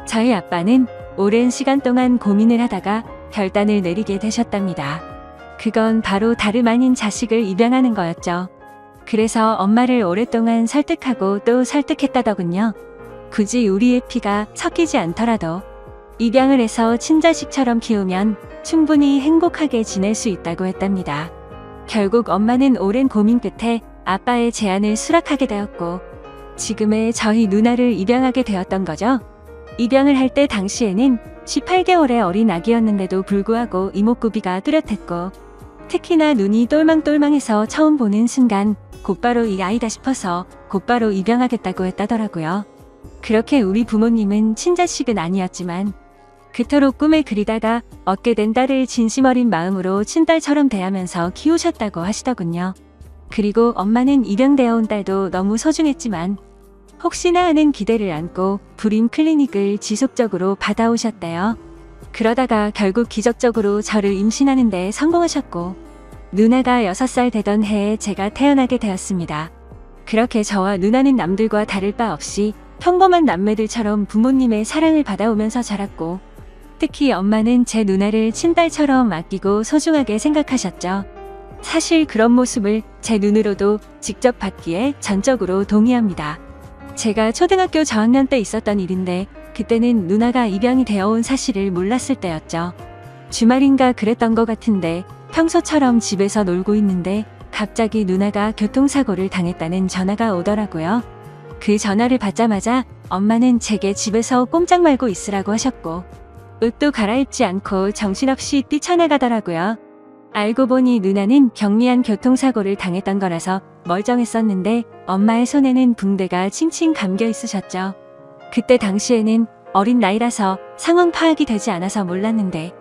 저희 아빠는 오랜 시간 동안 고민을 하다가 결단을 내리게 되셨답니다. 그건 바로 다름 아닌 자식을 입양하는 거였죠. 그래서 엄마를 오랫동안 설득하고 또 설득했다더군요. 굳이 우리의 피가 섞이지 않더라도 입양을 해서 친자식처럼 키우면 충분히 행복하게 지낼 수 있다고 했답니다. 결국 엄마는 오랜 고민 끝에 아빠의 제안을 수락하게 되었고 지금의 저희 누나를 입양하게 되었던 거죠. 입양을 할 때 당시에는 18개월의 어린 아기였는데도 불구하고 이목구비가 뚜렷했고 특히나 눈이 똘망똘망해서 처음 보는 순간 곧바로 이 아이다 싶어서 곧바로 입양하겠다고 했다더라고요. 그렇게 우리 부모님은 친자식은 아니었지만 그토록 꿈에 그리다가 얻게 된 딸을 진심 어린 마음으로 친딸처럼 대하면서 키우셨다고 하시더군요. 그리고 엄마는 입양되어 온 딸도 너무 소중했지만 혹시나 하는 기대를 안고 불임 클리닉을 지속적으로 받아오셨대요. 그러다가 결국 기적적으로 저를 임신하는 데 성공하셨고 누나가 6살 되던 해에 제가 태어나게 되었습니다. 그렇게 저와 누나는 남들과 다를 바 없이 평범한 남매들처럼 부모님의 사랑을 받아오면서 자랐고 특히 엄마는 제 누나를 친딸처럼 아끼고 소중하게 생각하셨죠. 사실 그런 모습을 제 눈으로도 직접 봤기에 전적으로 동의합니다. 제가 초등학교 저학년 때 있었던 일인데 그때는 누나가 입양이 되어 온 사실을 몰랐을 때였죠. 주말인가 그랬던 것 같은데 평소처럼 집에서 놀고 있는데 갑자기 누나가 교통사고를 당했다는 전화가 오더라고요. 그 전화를 받자마자 엄마는 제게 집에서 꼼짝 말고 있으라고 하셨고 옷도 갈아입지 않고 정신없이 뛰쳐나가더라고요. 알고 보니 누나는 경미한 교통사고를 당했던 거라서 멀쩡했었는데 엄마의 손에는 붕대가 칭칭 감겨 있으셨죠. 그때 당시에는 어린 나이라서 상황 파악이 되지 않아서 몰랐는데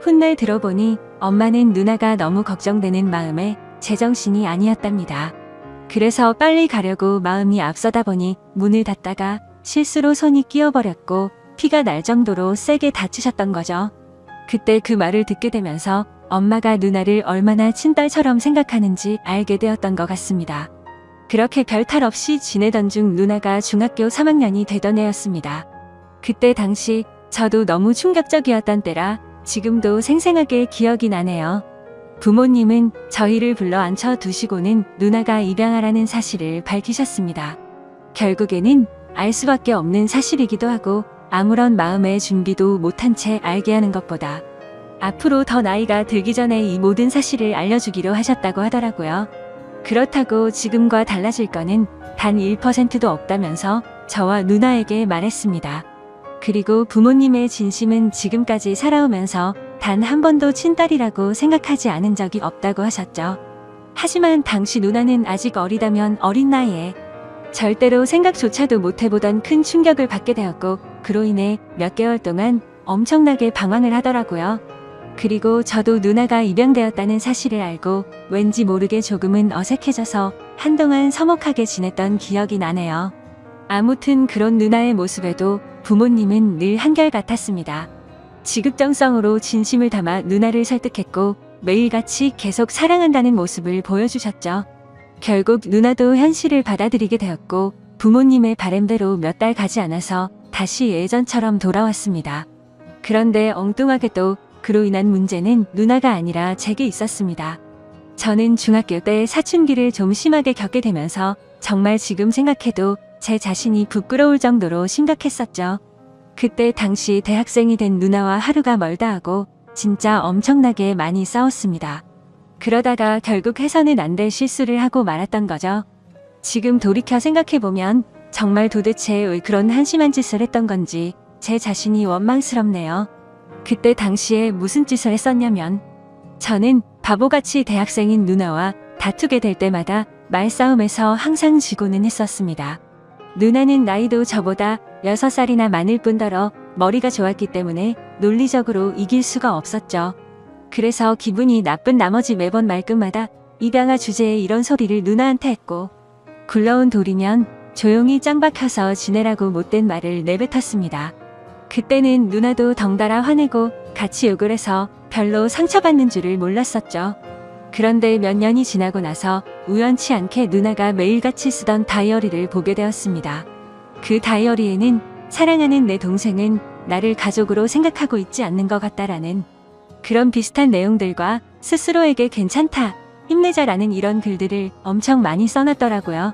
훗날 들어보니 엄마는 누나가 너무 걱정되는 마음에 제정신이 아니었답니다. 그래서 빨리 가려고 마음이 앞서다 보니 문을 닫다가 실수로 손이 끼어버렸고 피가 날 정도로 세게 다치셨던 거죠. 그때 그 말을 듣게 되면서 엄마가 누나를 얼마나 친딸처럼 생각하는지 알게 되었던 것 같습니다. 그렇게 별탈 없이 지내던 중 누나가 중학교 3학년이 되던 해였습니다. 그때 당시 저도 너무 충격적이었던 때라 지금도 생생하게 기억이 나네요. 부모님은 저희를 불러 앉혀 두시고는 누나가 입양하라는 사실을 밝히셨습니다. 결국에는 알 수밖에 없는 사실이기도 하고 아무런 마음의 준비도 못한 채 알게 하는 것보다 앞으로 더 나이가 들기 전에 이 모든 사실을 알려주기로 하셨다고 하더라고요. 그렇다고 지금과 달라질 거는 단 1%도 없다면서 저와 누나에게 말했습니다. 그리고 부모님의 진심은 지금까지 살아오면서 단 한 번도 친딸이라고 생각하지 않은 적이 없다고 하셨죠. 하지만 당시 누나는 아직 어리다면 어린 나이에 절대로 생각조차도 못해보던 큰 충격을 받게 되었고 그로 인해 몇 개월 동안 엄청나게 방황을 하더라고요. 그리고 저도 누나가 입양되었다는 사실을 알고 왠지 모르게 조금은 어색해져서 한동안 서먹하게 지냈던 기억이 나네요. 아무튼 그런 누나의 모습에도 부모님은 늘 한결같았습니다. 지극정성으로 진심을 담아 누나를 설득했고 매일같이 계속 사랑한다는 모습을 보여주셨죠. 결국 누나도 현실을 받아들이게 되었고 부모님의 바람대로 몇 달 가지 않아서 다시 예전처럼 돌아왔습니다. 그런데 엉뚱하게도 그로 인한 문제는 누나가 아니라 제게 있었습니다. 저는 중학교 때 사춘기를 좀 심하게 겪게 되면서 정말 지금 생각해도 제 자신이 부끄러울 정도로 심각했었죠. 그때 당시 대학생이 된 누나와 하루가 멀다 하고 진짜 엄청나게 많이 싸웠습니다. 그러다가 결국 해서는 안 될 실수를 하고 말았던 거죠. 지금 돌이켜 생각해보면 정말 도대체 왜 그런 한심한 짓을 했던 건지 제 자신이 원망스럽네요. 그때 당시에 무슨 짓을 했었냐면 저는 바보같이 대학생인 누나와 다투게 될 때마다 말싸움에서 항상 지고는 했었습니다. 누나는 나이도 저보다 6살이나 많을 뿐더러 머리가 좋았기 때문에 논리적으로 이길 수가 없었죠. 그래서 기분이 나쁜 나머지 매번 말끝마다 입양아 주제에 이런 소리를 누나한테 했고 굴러온 돌이면 조용히 짱 박혀서 지내라고 못된 말을 내뱉었습니다. 그때는 누나도 덩달아 화내고 같이 욕을 해서 별로 상처받는 줄을 몰랐었죠. 그런데 몇 년이 지나고 나서 우연치 않게 누나가 매일같이 쓰던 다이어리를 보게 되었습니다. 그 다이어리에는 사랑하는 내 동생은 나를 가족으로 생각하고 있지 않는 것 같다라는 그런 비슷한 내용들과 스스로에게 괜찮다, 힘내자라는 이런 글들을 엄청 많이 써놨더라고요.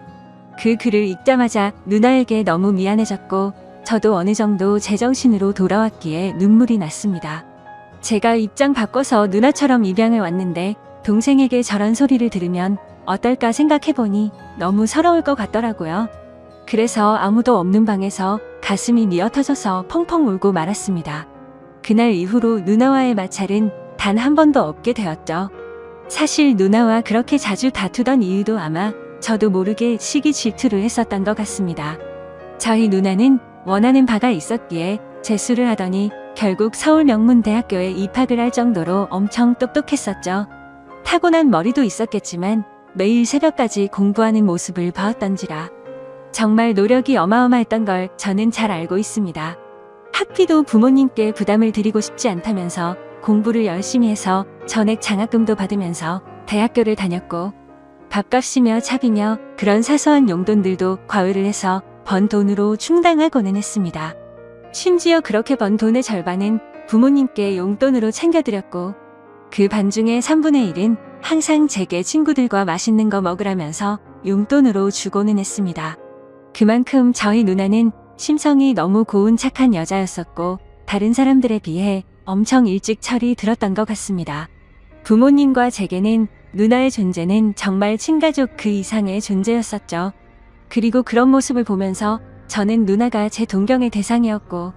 그 글을 읽자마자 누나에게 너무 미안해졌고 저도 어느 정도 제정신으로 돌아왔기에 눈물이 났습니다. 제가 입장 바꿔서 누나처럼 입양을 왔는데 동생에게 저런 소리를 들으면 어떨까 생각해보니 너무 서러울 것 같더라고요. 그래서 아무도 없는 방에서 가슴이 미어터져서 펑펑 울고 말았습니다. 그날 이후로 누나와의 마찰은 단 한 번도 없게 되었죠. 사실 누나와 그렇게 자주 다투던 이유도 아마 저도 모르게 시기 질투를 했었던 것 같습니다. 저희 누나는 원하는 바가 있었기에 재수를 하더니 결국 서울명문대학교에 입학을 할 정도로 엄청 똑똑했었죠. 타고난 머리도 있었겠지만 매일 새벽까지 공부하는 모습을 봐왔던지라 정말 노력이 어마어마했던 걸 저는 잘 알고 있습니다. 학비도 부모님께 부담을 드리고 싶지 않다면서 공부를 열심히 해서 전액 장학금도 받으면서 대학교를 다녔고 밥값이며 차비며 그런 사소한 용돈들도 과외를 해서 번 돈으로 충당하고는 했습니다. 심지어 그렇게 번 돈의 절반은 부모님께 용돈으로 챙겨드렸고 그 반중의 3분의 1은 항상 제게 친구들과 맛있는 거 먹으라면서 용돈으로 주고는 했습니다. 그만큼 저희 누나는 심성이 너무 고운 착한 여자였었고 다른 사람들에 비해 엄청 일찍 철이 들었던 것 같습니다. 부모님과 제게는 누나의 존재는 정말 친가족 그 이상의 존재였었죠. 그리고 그런 모습을 보면서 저는 누나가 제 동경의 대상이었고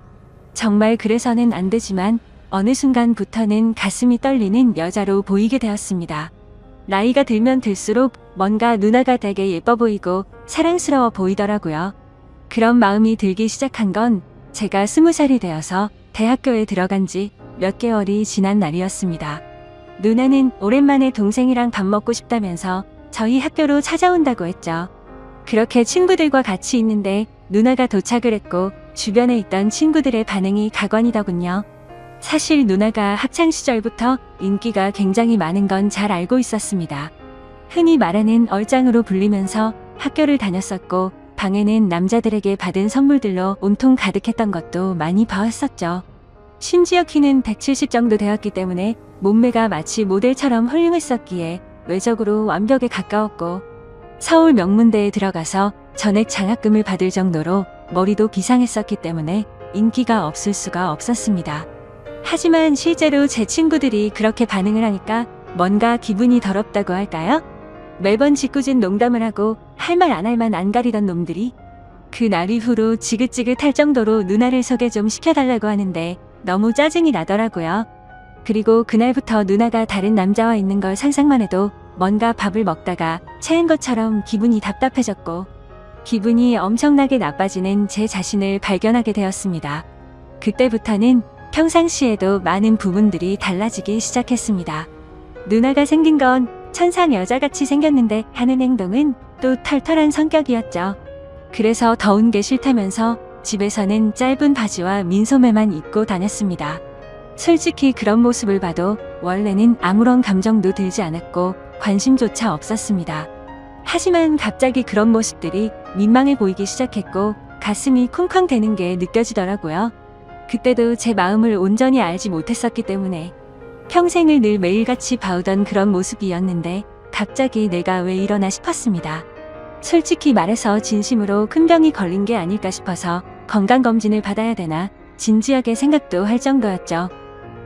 정말 그래서는 안 되지만 어느 순간부터는 가슴이 떨리는 여자로 보이게 되었습니다. 나이가 들면 들수록 뭔가 누나가 되게 예뻐 보이고 사랑스러워 보이더라고요. 그런 마음이 들기 시작한 건 제가 20살이 되어서 대학교에 들어간 지 몇 개월이 지난 날이었습니다. 누나는 오랜만에 동생이랑 밥 먹고 싶다면서 저희 학교로 찾아온다고 했죠. 그렇게 친구들과 같이 있는데 누나가 도착을 했고 주변에 있던 친구들의 반응이 가관이더군요. 사실 누나가 학창시절부터 인기가 굉장히 많은 건 잘 알고 있었습니다. 흔히 말하는 얼짱으로 불리면서 학교를 다녔었고 방에는 남자들에게 받은 선물들로 온통 가득했던 것도 많이 봐왔었죠. 심지어 키는 170 정도 되었기 때문에 몸매가 마치 모델처럼 훌륭했었기에 외적으로 완벽에 가까웠고 서울 명문대에 들어가서 전액 장학금을 받을 정도로 머리도 비상했었기 때문에 인기가 없을 수가 없었습니다. 하지만 실제로 제 친구들이 그렇게 반응을 하니까 뭔가 기분이 더럽다고 할까요? 매번 짓궂은 농담을 하고 할 말 안 할 만 안 가리던 놈들이 그 날 이후로 지긋지긋할 정도로 누나를 소개 좀 시켜달라고 하는데 너무 짜증이 나더라고요. 그리고 그날부터 누나가 다른 남자와 있는 걸 상상만 해도 뭔가 밥을 먹다가 체한 것처럼 기분이 답답해졌고 기분이 엄청나게 나빠지는 제 자신을 발견하게 되었습니다. 그때부터는 평상시에도 많은 부분들이 달라지기 시작했습니다. 누나가 생긴 건 천상 여자같이 생겼는데 하는 행동은 또 털털한 성격이었죠. 그래서 더운 게 싫다면서 집에서는 짧은 바지와 민소매만 입고 다녔습니다. 솔직히 그런 모습을 봐도 원래는 아무런 감정도 들지 않았고 관심조차 없었습니다. 하지만 갑자기 그런 모습들이 민망해 보이기 시작했고 가슴이 쿵쾅대는 게 느껴지더라고요. 그때도 제 마음을 온전히 알지 못했었기 때문에 평생을 늘 매일같이 봐오던 그런 모습이었는데 갑자기 내가 왜 이러나 싶었습니다. 솔직히 말해서 진심으로 큰 병이 걸린 게 아닐까 싶어서 건강검진을 받아야 되나 진지하게 생각도 할 정도였죠.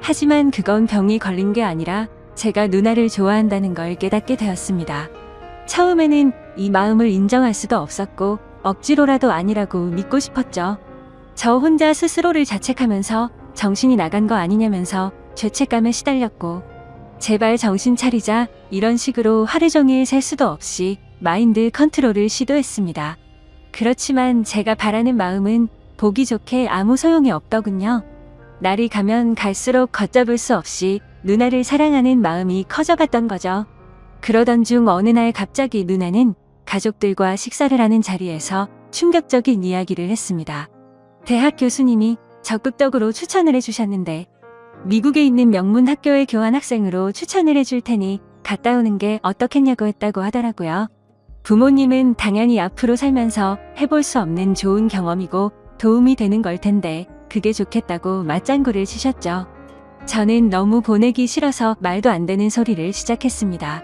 하지만 그건 병이 걸린 게 아니라 제가 누나를 좋아한다는 걸 깨닫게 되었습니다. 처음에는 이 마음을 인정할 수도 없었고 억지로라도 아니라고 믿고 싶었죠. 저 혼자 스스로를 자책하면서 정신이 나간 거 아니냐면서 죄책감에 시달렸고 제발 정신 차리자 이런 식으로 하루 종일 셀 수도 없이 마인드 컨트롤을 시도했습니다. 그렇지만 제가 바라는 마음은 보기 좋게 아무 소용이 없더군요. 날이 가면 갈수록 걷잡을 수 없이 누나를 사랑하는 마음이 커져갔던 거죠. 그러던 중 어느 날 갑자기 누나는 가족들과 식사를 하는 자리에서 충격적인 이야기를 했습니다. 대학 교수님이 적극적으로 추천을 해주셨는데 미국에 있는 명문 학교의 교환학생으로 추천을 해줄 테니 갔다 오는 게 어떻겠냐고 했다고 하더라고요. 부모님은 당연히 앞으로 살면서 해볼 수 없는 좋은 경험이고 도움이 되는 걸 텐데 그게 좋겠다고 맞장구를 치셨죠. 저는 너무 보내기 싫어서 말도 안 되는 소리를 시작했습니다.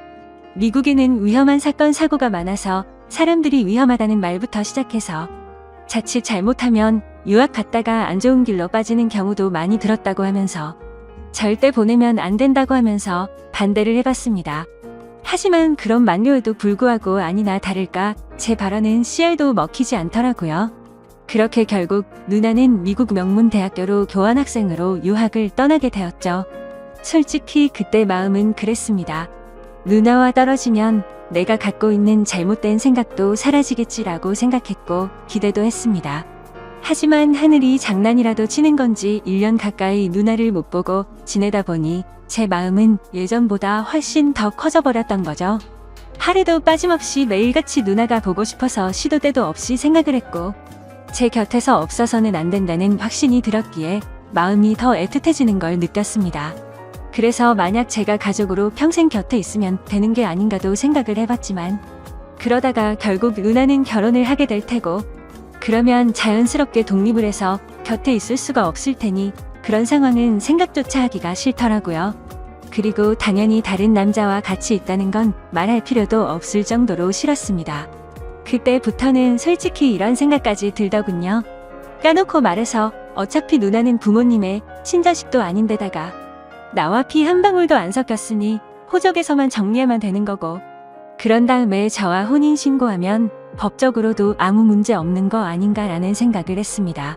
미국에는 위험한 사건 사고가 많아서 사람들이 위험하다는 말부터 시작해서 자칫 잘못하면 유학 갔다가 안 좋은 길로 빠지는 경우도 많이 들었다고 하면서 절대 보내면 안 된다고 하면서 반대를 해봤습니다. 하지만 그런 만류에도 불구하고 아니나 다를까 제 발언은 씨알도 먹히지 않더라고요. 그렇게 결국 누나는 미국 명문 대학교로 교환학생으로 유학을 떠나게 되었죠. 솔직히 그때 마음은 그랬습니다. 누나와 떨어지면 내가 갖고 있는 잘못된 생각도 사라지겠지라고 생각했고 기대도 했습니다. 하지만 하늘이 장난이라도 치는 건지 1년 가까이 누나를 못 보고 지내다 보니 제 마음은 예전보다 훨씬 더 커져버렸던 거죠. 하루도 빠짐없이 매일같이 누나가 보고 싶어서 시도 때도 없이 생각을 했고 제 곁에서 없어서는 안 된다는 확신이 들었기에 마음이 더 애틋해지는 걸 느꼈습니다. 그래서 만약 제가 가족으로 평생 곁에 있으면 되는 게 아닌가도 생각을 해봤지만 그러다가 결국 누나는 결혼을 하게 될 테고 그러면 자연스럽게 독립을 해서 곁에 있을 수가 없을 테니 그런 상황은 생각조차 하기가 싫더라고요. 그리고 당연히 다른 남자와 같이 있다는 건 말할 필요도 없을 정도로 싫었습니다. 그때부터는 솔직히 이런 생각까지 들더군요. 까놓고 말해서 어차피 누나는 부모님의 친자식도 아닌데다가 나와 피 한 방울도 안 섞였으니 호적에서만 정리하면 되는 거고 그런 다음에 저와 혼인신고하면 법적으로도 아무 문제 없는 거 아닌가라는 생각을 했습니다.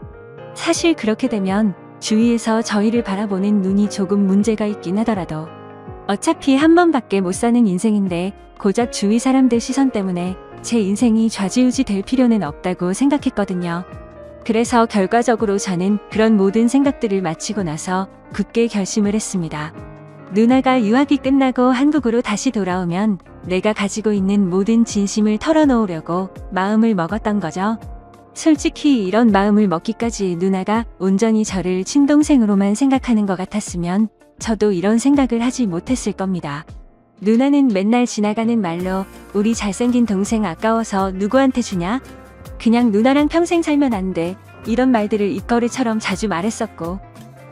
사실 그렇게 되면 주위에서 저희를 바라보는 눈이 조금 문제가 있긴 하더라도 어차피 한 번밖에 못 사는 인생인데 고작 주위 사람들 시선 때문에 제 인생이 좌지우지 될 필요는 없다고 생각했거든요. 그래서 결과적으로 저는 그런 모든 생각들을 마치고 나서 굳게 결심을 했습니다. 누나가 유학이 끝나고 한국으로 다시 돌아오면 내가 가지고 있는 모든 진심을 털어놓으려고 마음을 먹었던 거죠. 솔직히 이런 마음을 먹기까지 누나가 온전히 저를 친동생으로만 생각하는 것 같았으면 저도 이런 생각을 하지 못했을 겁니다. 누나는 맨날 지나가는 말로 우리 잘생긴 동생 아까워서 누구한테 주냐? 그냥 누나랑 평생 살면 안 돼. 이런 말들을 입거리처럼 자주 말했었고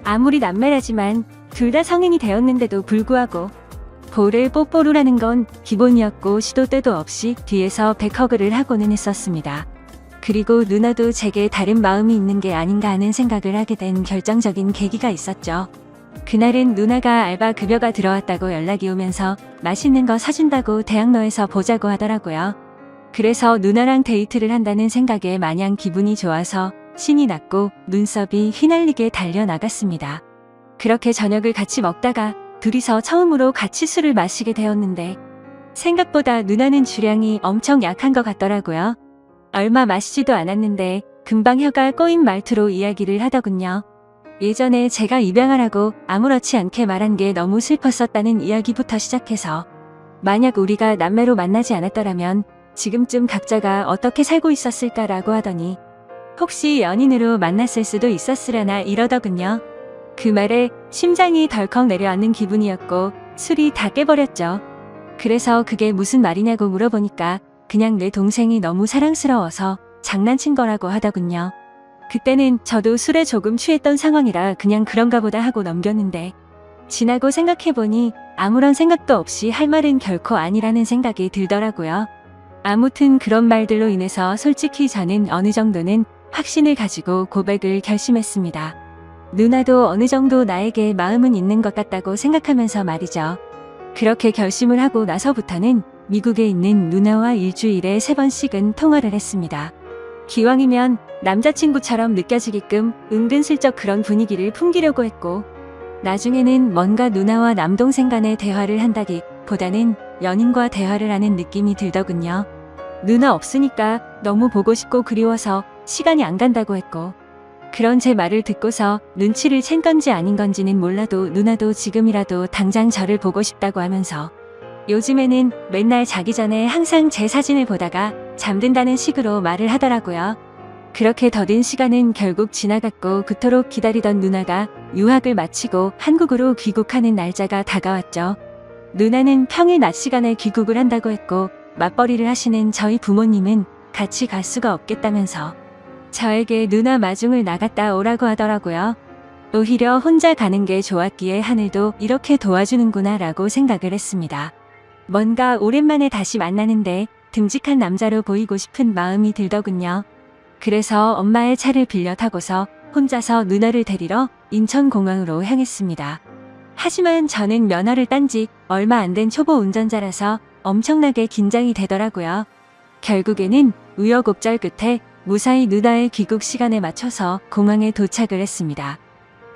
아무리 남매라지만 둘 다 성인이 되었는데도 불구하고 볼을 뽀뽀루라는 건 기본이었고 시도 때도 없이 뒤에서 백허그를 하고는 했었습니다. 그리고 누나도 제게 다른 마음이 있는 게 아닌가 하는 생각을 하게 된 결정적인 계기가 있었죠. 그날은 누나가 알바 급여가 들어왔다고 연락이 오면서 맛있는 거 사준다고 대학로에서 보자고 하더라고요. 그래서 누나랑 데이트를 한다는 생각에 마냥 기분이 좋아서 신이 났고 눈썹이 휘날리게 달려나갔습니다. 그렇게 저녁을 같이 먹다가 둘이서 처음으로 같이 술을 마시게 되었는데 생각보다 누나는 주량이 엄청 약한 것 같더라고요. 얼마 마시지도 않았는데 금방 혀가 꼬인 말투로 이야기를 하더군요. 예전에 제가 입양하라고 아무렇지 않게 말한 게 너무 슬펐었다는 이야기부터 시작해서 만약 우리가 남매로 만나지 않았더라면 지금쯤 각자가 어떻게 살고 있었을까라고 하더니 혹시 연인으로 만났을 수도 있었으려나 이러더군요. 그 말에 심장이 덜컥 내려앉는 기분이었고 술이 다 깨버렸죠. 그래서 그게 무슨 말이냐고 물어보니까 그냥 내 동생이 너무 사랑스러워서 장난친 거라고 하더군요. 그때는 저도 술에 조금 취했던 상황이라 그냥 그런가 보다 하고 넘겼는데 지나고 생각해보니 아무런 생각도 없이 할 말은 결코 아니라는 생각이 들더라고요. 아무튼 그런 말들로 인해서 솔직히 저는 어느 정도는 확신을 가지고 고백을 결심했습니다. 누나도 어느 정도 나에게 마음은 있는 것 같다고 생각하면서 말이죠. 그렇게 결심을 하고 나서부터는 미국에 있는 누나와 일주일에 3번씩은 통화를 했습니다. 기왕이면 남자친구처럼 느껴지게끔 은근슬쩍 그런 분위기를 풍기려고 했고 나중에는 뭔가 누나와 남동생 간의 대화를 한다기보다는 연인과 대화를 하는 느낌이 들더군요. 누나 없으니까 너무 보고 싶고 그리워서 시간이 안 간다고 했고 그런 제 말을 듣고서 눈치를 챈 건지 아닌 건지는 몰라도 누나도 지금이라도 당장 저를 보고 싶다고 하면서 요즘에는 맨날 자기 전에 항상 제 사진을 보다가 잠든다는 식으로 말을 하더라고요. 그렇게 더딘 시간은 결국 지나갔고 그토록 기다리던 누나가 유학을 마치고 한국으로 귀국하는 날짜가 다가왔죠. 누나는 평일 낮 시간에 귀국을 한다고 했고 맞벌이를 하시는 저희 부모님은 같이 갈 수가 없겠다면서 저에게 누나 마중을 나갔다 오라고 하더라고요. 오히려 혼자 가는 게 좋았기에 하늘도 이렇게 도와주는구나 라고 생각을 했습니다. 뭔가 오랜만에 다시 만나는데 듬직한 남자로 보이고 싶은 마음이 들더군요. 그래서 엄마의 차를 빌려 타고서 혼자서 누나를 데리러 인천공항으로 향했습니다. 하지만 저는 면허를 딴 지 얼마 안 된 초보 운전자라서 엄청나게 긴장이 되더라고요. 결국에는 우여곡절 끝에 무사히 누나의 귀국 시간에 맞춰서 공항에 도착을 했습니다.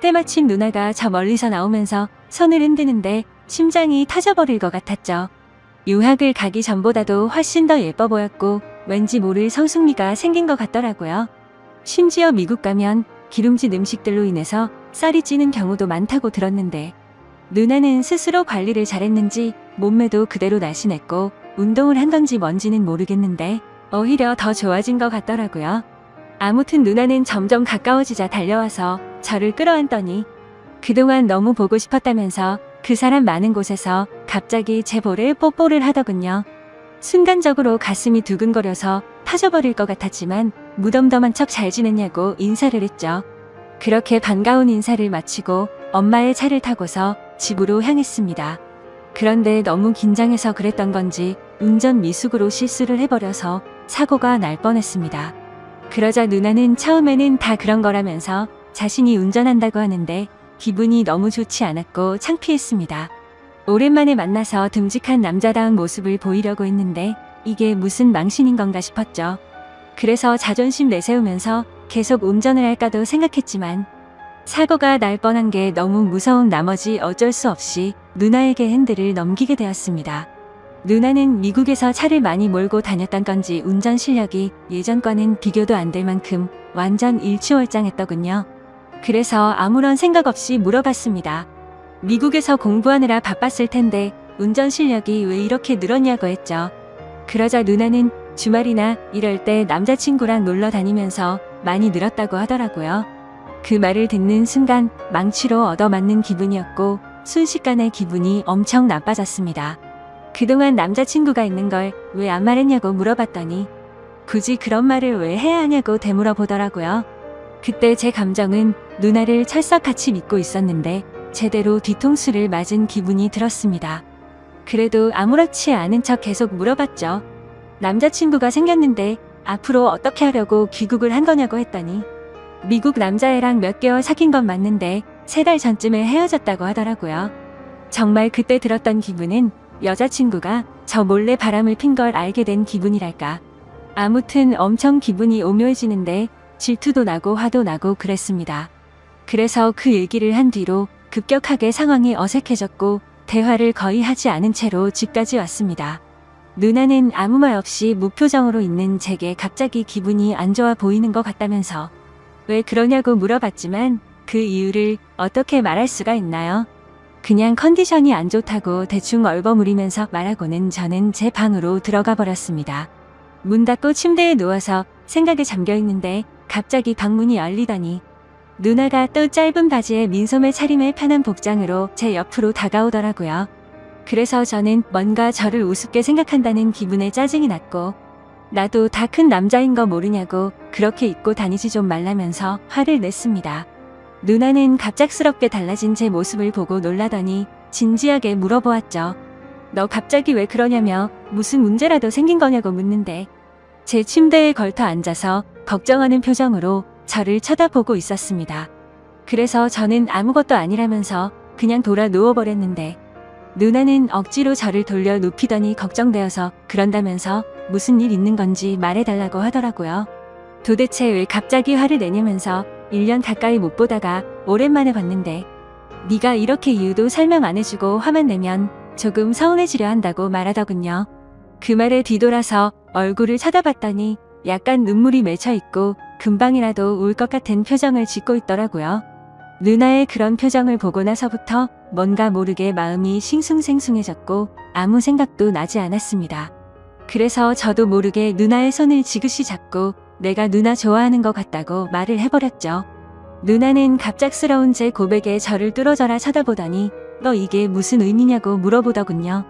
때마침 누나가 저 멀리서 나오면서 손을 흔드는데 심장이 터져버릴 것 같았죠. 유학을 가기 전보다도 훨씬 더 예뻐 보였고 왠지 모를 성숙미가 생긴 것 같더라고요. 심지어 미국 가면 기름진 음식들로 인해서 쌀이 찌는 경우도 많다고 들었는데 누나는 스스로 관리를 잘했는지 몸매도 그대로 날씬했고 운동을 한 건지 뭔지는 모르겠는데 오히려 더 좋아진 것 같더라고요. 아무튼 누나는 점점 가까워지자 달려와서 저를 끌어안더니 그동안 너무 보고 싶었다면서 그 사람 많은 곳에서 갑자기 제 볼에 뽀뽀를 하더군요. 순간적으로 가슴이 두근거려서 터져버릴 것 같았지만 무덤덤한 척 잘 지냈냐고 인사를 했죠. 그렇게 반가운 인사를 마치고 엄마의 차를 타고서 집으로 향했습니다. 그런데 너무 긴장해서 그랬던 건지 운전 미숙으로 실수를 해버려서 사고가 날 뻔했습니다. 그러자 누나는 처음에는 다 그런 거라면서 자신이 운전한다고 하는데 기분이 너무 좋지 않았고 창피했습니다. 오랜만에 만나서 듬직한 남자다운 모습을 보이려고 했는데 이게 무슨 망신인 건가 싶었죠. 그래서 자존심 내세우면서 계속 운전을 할까도 생각했지만 사고가 날 뻔한 게 너무 무서운 나머지 어쩔 수 없이 누나에게 핸들을 넘기게 되었습니다. 누나는 미국에서 차를 많이 몰고 다녔던 건지 운전 실력이 예전과는 비교도 안 될 만큼 완전 일취월장했더군요. 그래서 아무런 생각 없이 물어봤습니다. 미국에서 공부하느라 바빴을 텐데 운전 실력이 왜 이렇게 늘었냐고 했죠. 그러자 누나는 주말이나 이럴 때 남자친구랑 놀러 다니면서 많이 늘었다고 하더라고요. 그 말을 듣는 순간 망치로 얻어맞는 기분이었고 순식간에 기분이 엄청 나빠졌습니다. 그동안 남자친구가 있는 걸 왜 안 말했냐고 물어봤더니 굳이 그런 말을 왜 해야 하냐고 되물어 보더라고요. 그때 제 감정은 누나를 철석같이 믿고 있었는데 제대로 뒤통수를 맞은 기분이 들었습니다. 그래도 아무렇지 않은 척 계속 물어봤죠. 남자친구가 생겼는데 앞으로 어떻게 하려고 귀국을 한 거냐고 했더니 미국 남자애랑 몇 개월 사귄 건 맞는데 3달 전쯤에 헤어졌다고 하더라고요. 정말 그때 들었던 기분은 여자친구가 저 몰래 바람을 핀 걸 알게 된 기분이랄까. 아무튼 엄청 기분이 오묘해지는데 질투도 나고 화도 나고 그랬습니다. 그래서 그 얘기를 한 뒤로 급격하게 상황이 어색해졌고 대화를 거의 하지 않은 채로 집까지 왔습니다. 누나는 아무 말 없이 무표정으로 있는 제게 갑자기 기분이 안 좋아 보이는 것 같다면서 왜 그러냐고 물어봤지만 그 이유를 어떻게 말할 수가 있나요? 그냥 컨디션이 안 좋다고 대충 얼버무리면서 말하고는 저는 제 방으로 들어가 버렸습니다. 문 닫고 침대에 누워서 생각에 잠겨 있는데 갑자기 방문이 열리더니 누나가 또 짧은 바지에 민소매 차림의 편한 복장으로 제 옆으로 다가오더라고요. 그래서 저는 뭔가 저를 우습게 생각한다는 기분에 짜증이 났고 나도 다 큰 남자인 거 모르냐고 그렇게 입고 다니지 좀 말라면서 화를 냈습니다. 누나는 갑작스럽게 달라진 제 모습을 보고 놀라더니 진지하게 물어보았죠. 너 갑자기 왜 그러냐며 무슨 문제라도 생긴 거냐고 묻는데 제 침대에 걸터 앉아서 걱정하는 표정으로 저를 쳐다보고 있었습니다. 그래서 저는 아무것도 아니라면서 그냥 돌아 누워버렸는데 누나는 억지로 저를 돌려 눕히더니 걱정되어서 그런다면서 무슨 일 있는 건지 말해달라고 하더라고요. 도대체 왜 갑자기 화를 내냐면서 1년 가까이 못 보다가 오랜만에 봤는데 네가 이렇게 이유도 설명 안 해주고 화만 내면 조금 서운해지려 한다고 말하더군요. 그 말에 뒤돌아서 얼굴을 쳐다봤더니 약간 눈물이 맺혀 있고 금방이라도 울 것 같은 표정을 짓고 있더라고요. 누나의 그런 표정을 보고 나서부터 뭔가 모르게 마음이 싱숭생숭해졌고 아무 생각도 나지 않았습니다. 그래서 저도 모르게 누나의 손을 지그시 잡고 내가 누나 좋아하는 것 같다고 말을 해버렸죠. 누나는 갑작스러운 제 고백에 저를 뚫어져라 쳐다보더니 너 이게 무슨 의미냐고 물어보더군요.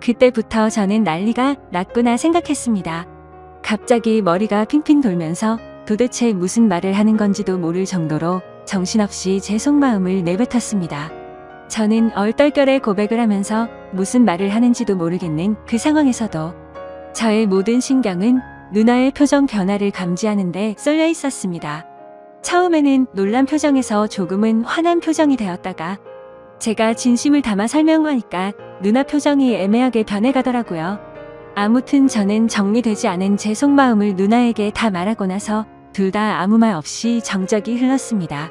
그때부터 저는 난리가 났구나 생각했습니다. 갑자기 머리가 핑핑 돌면서 도대체 무슨 말을 하는 건지도 모를 정도로 정신없이 제 속마음을 내뱉었습니다. 저는 얼떨결에 고백을 하면서 무슨 말을 하는지도 모르겠는 그 상황에서도 저의 모든 신경은 누나의 표정 변화를 감지하는데 쏠려 있었습니다. 처음에는 놀란 표정에서 조금은 화난 표정이 되었다가 제가 진심을 담아 설명하니까 누나 표정이 애매하게 변해가더라고요. 아무튼 저는 정리되지 않은 제 속마음을 누나에게 다 말하고 나서 둘 다 아무 말 없이 정적이 흘렀습니다.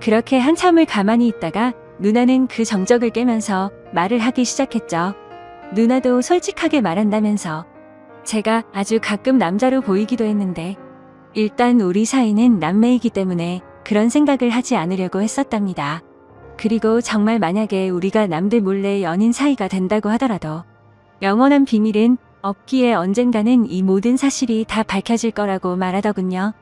그렇게 한참을 가만히 있다가 누나는 그 정적을 깨면서 말을 하기 시작했죠. 누나도 솔직하게 말한다면서 제가 아주 가끔 남자로 보이기도 했는데 일단 우리 사이는 남매이기 때문에 그런 생각을 하지 않으려고 했었답니다. 그리고 정말 만약에 우리가 남들 몰래 연인 사이가 된다고 하더라도 영원한 비밀은 없기에 언젠가는 이 모든 사실이 다 밝혀질 거라고 말하더군요.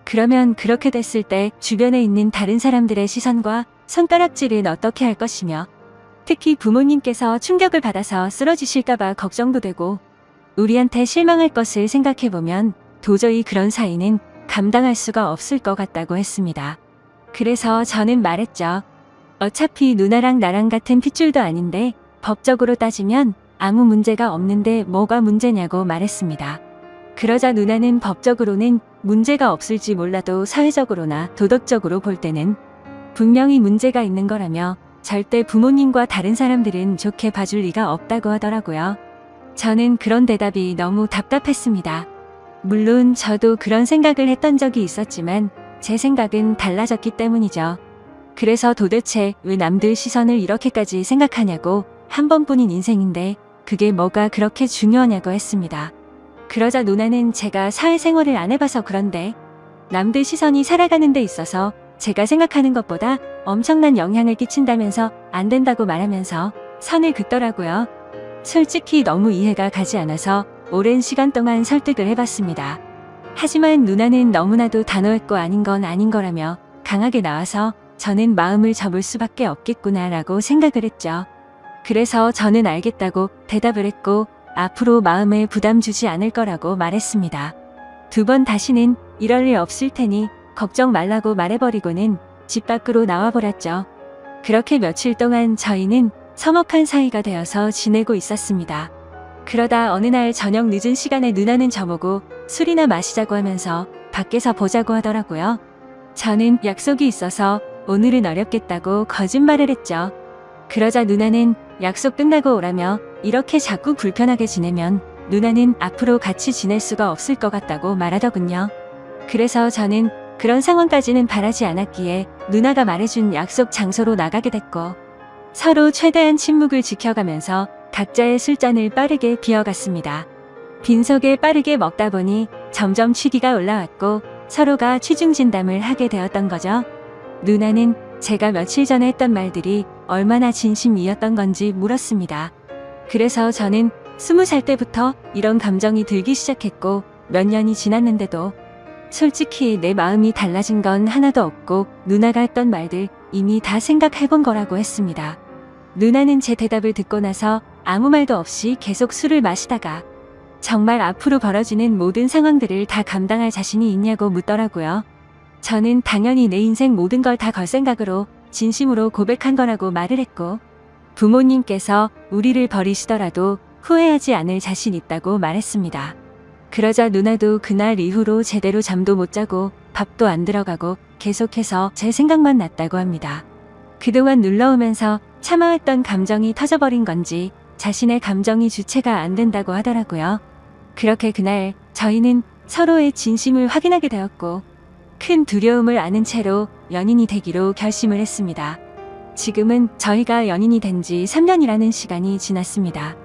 그러면 그렇게 됐을 때 주변에 있는 다른 사람들의 시선과 손가락질은 어떻게 할 것이며 특히 부모님께서 충격을 받아서 쓰러지실까봐 걱정도 되고 우리한테 실망할 것을 생각해보면 도저히 그런 사이는 감당할 수가 없을 것 같다고 했습니다. 그래서 저는 말했죠. 어차피 누나랑 나랑 같은 핏줄도 아닌데 법적으로 따지면 아무 문제가 없는데 뭐가 문제냐고 말했습니다. 그러자 누나는 법적으로는 문제가 없을지 몰라도 사회적으로나 도덕적으로 볼 때는 분명히 문제가 있는 거라며 절대 부모님과 다른 사람들은 좋게 봐줄 리가 없다고 하더라고요. 저는 그런 대답이 너무 답답했습니다. 물론 저도 그런 생각을 했던 적이 있었지만 제 생각은 달라졌기 때문이죠. 그래서 도대체 왜 남들 시선을 이렇게까지 생각하냐고 한 번뿐인 인생인데 그게 뭐가 그렇게 중요하냐고 했습니다. 그러자 누나는 제가 사회생활을 안 해봐서 그런데 남들 시선이 살아가는 데 있어서 제가 생각하는 것보다 엄청난 영향을 끼친다면서 안 된다고 말하면서 선을 긋더라고요. 솔직히 너무 이해가 가지 않아서 오랜 시간 동안 설득을 해봤습니다. 하지만 누나는 너무나도 단호했고 아닌 건 아닌 거라며 강하게 나와서 저는 마음을 접을 수밖에 없겠구나 라고 생각을 했죠. 그래서 저는 알겠다고 대답을 했고 앞으로 마음에 부담 주지 않을 거라고 말했습니다. 두 번 다시는 이럴 일 없을 테니 걱정 말라고 말해버리고는 집 밖으로 나와버렸죠. 그렇게 며칠 동안 저희는 서먹한 사이가 되어서 지내고 있었습니다. 그러다 어느 날 저녁 늦은 시간에 누나는 저보고 술이나 마시자고 하면서 밖에서 보자고 하더라고요. 저는 약속이 있어서 오늘은 어렵겠다고 거짓말을 했죠. 그러자 누나는 약속 끝나고 오라며 이렇게 자꾸 불편하게 지내면 누나는 앞으로 같이 지낼 수가 없을 것 같다고 말하더군요. 그래서 저는 그런 상황까지는 바라지 않았기에 누나가 말해준 약속 장소로 나가게 됐고 서로 최대한 침묵을 지켜가면서 각자의 술잔을 빠르게 비워갔습니다. 빈속에 빠르게 먹다 보니 점점 취기가 올라왔고 서로가 취중진담을 하게 되었던 거죠. 누나는 제가 며칠 전에 했던 말들이 얼마나 진심이었던 건지 물었습니다. 그래서 저는 20살 때부터 이런 감정이 들기 시작했고 몇 년이 지났는데도 솔직히 내 마음이 달라진 건 하나도 없고 누나가 했던 말들 이미 다 생각해본 거라고 했습니다. 누나는 제 대답을 듣고 나서 아무 말도 없이 계속 술을 마시다가 정말 앞으로 벌어지는 모든 상황들을 다 감당할 자신이 있냐고 묻더라고요. 저는 당연히 내 인생 모든 걸 다 걸 생각으로 진심으로 고백한 거라고 말을 했고 부모님께서 우리를 버리시더라도 후회하지 않을 자신 있다고 말했습니다. 그러자 누나도 그날 이후로 제대로 잠도 못 자고 밥도 안 들어가고 계속해서 제 생각만 났다고 합니다. 그동안 눌러오면서 참아왔던 감정이 터져버린 건지 자신의 감정이 주체가 안 된다고 하더라고요. 그렇게 그날 저희는 서로의 진심을 확인하게 되었고 큰 두려움을 아는 채로 연인이 되기로 결심을 했습니다. 지금은 저희가 연인이 된 지 3년이라는 시간이 지났습니다.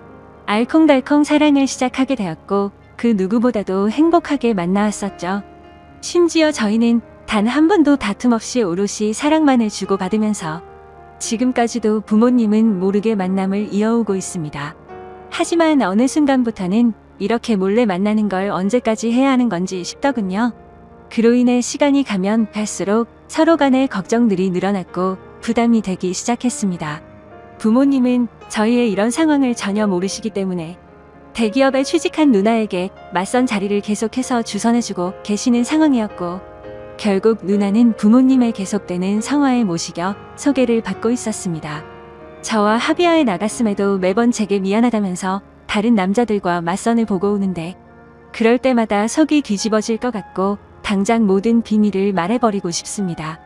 알콩달콩 사랑을 시작하게 되었고 그 누구보다도 행복하게 만나왔었죠. 심지어 저희는 단 한 번도 다툼 없이 오롯이 사랑만을 주고받으면서 지금까지도 부모님은 모르게 만남을 이어오고 있습니다. 하지만 어느 순간부터는 이렇게 몰래 만나는 걸 언제까지 해야 하는 건지 싶더군요. 그로 인해 시간이 가면 갈수록 서로 간의 걱정들이 늘어났고 부담이 되기 시작했습니다. 부모님은 저희의 이런 상황을 전혀 모르시기 때문에 대기업에 취직한 누나에게 맞선 자리를 계속해서 주선해주고 계시는 상황이었고, 결국 누나는 부모님의 계속되는 성화에 못 이겨 소개를 받고 있었습니다. 저와 합의하에 나갔음에도 매번 제게 미안하다면서 다른 남자들과 맞선을 보고 오는데, 그럴 때마다 속이 뒤집어질 것 같고 당장 모든 비밀을 말해버리고 싶습니다.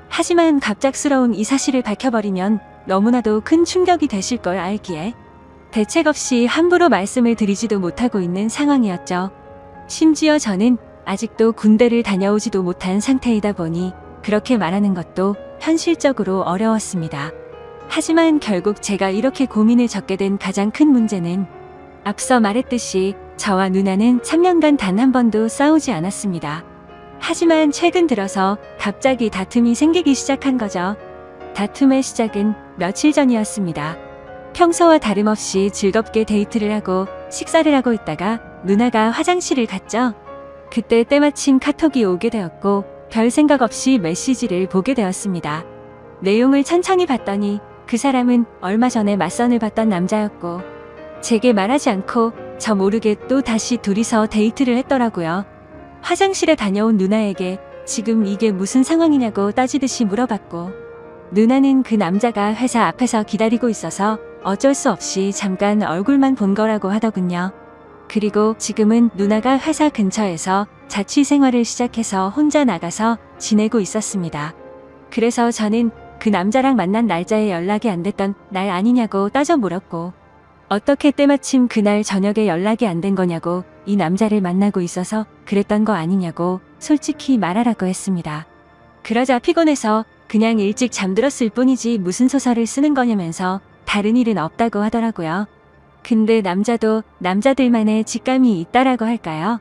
하지만 갑작스러운 이 사실을 밝혀버리면 너무나도 큰 충격이 되실 걸 알기에 대책 없이 함부로 말씀을 드리지도 못하고 있는 상황이었죠. 심지어 저는 아직도 군대를 다녀오지도 못한 상태이다 보니 그렇게 말하는 것도 현실적으로 어려웠습니다. 하지만 결국 제가 이렇게 고민을 적게 된 가장 큰 문제는 앞서 말했듯이 저와 누나는 3년간 단 한 번도 싸우지 않았습니다. 하지만 최근 들어서 갑자기 다툼이 생기기 시작한 거죠. 다툼의 시작은 며칠 전이었습니다. 평소와 다름없이 즐겁게 데이트를 하고 식사를 하고 있다가 누나가 화장실을 갔죠. 그때 때마침 카톡이 오게 되었고 별 생각 없이 메시지를 보게 되었습니다. 내용을 천천히 봤더니 그 사람은 얼마 전에 맞선을 봤던 남자였고 제게 말하지 않고 저 모르게 또 다시 둘이서 데이트를 했더라고요. 화장실에 다녀온 누나에게 지금 이게 무슨 상황이냐고 따지듯이 물어봤고, 누나는 그 남자가 회사 앞에서 기다리고 있어서 어쩔 수 없이 잠깐 얼굴만 본 거라고 하더군요. 그리고 지금은 누나가 회사 근처에서 자취 생활을 시작해서 혼자 나가서 지내고 있었습니다. 그래서 저는 그 남자랑 만난 날짜에 연락이 안 됐던 날 아니냐고 따져 물었고, 어떻게 때마침 그날 저녁에 연락이 안 된 거냐고 이 남자를 만나고 있어서 그랬던 거 아니냐고 솔직히 말하라고 했습니다. 그러자 피곤해서 그냥 일찍 잠들었을 뿐이지 무슨 소설을 쓰는 거냐면서 다른 일은 없다고 하더라고요. 근데 남자도 남자들만의 직감이 있다라고 할까요?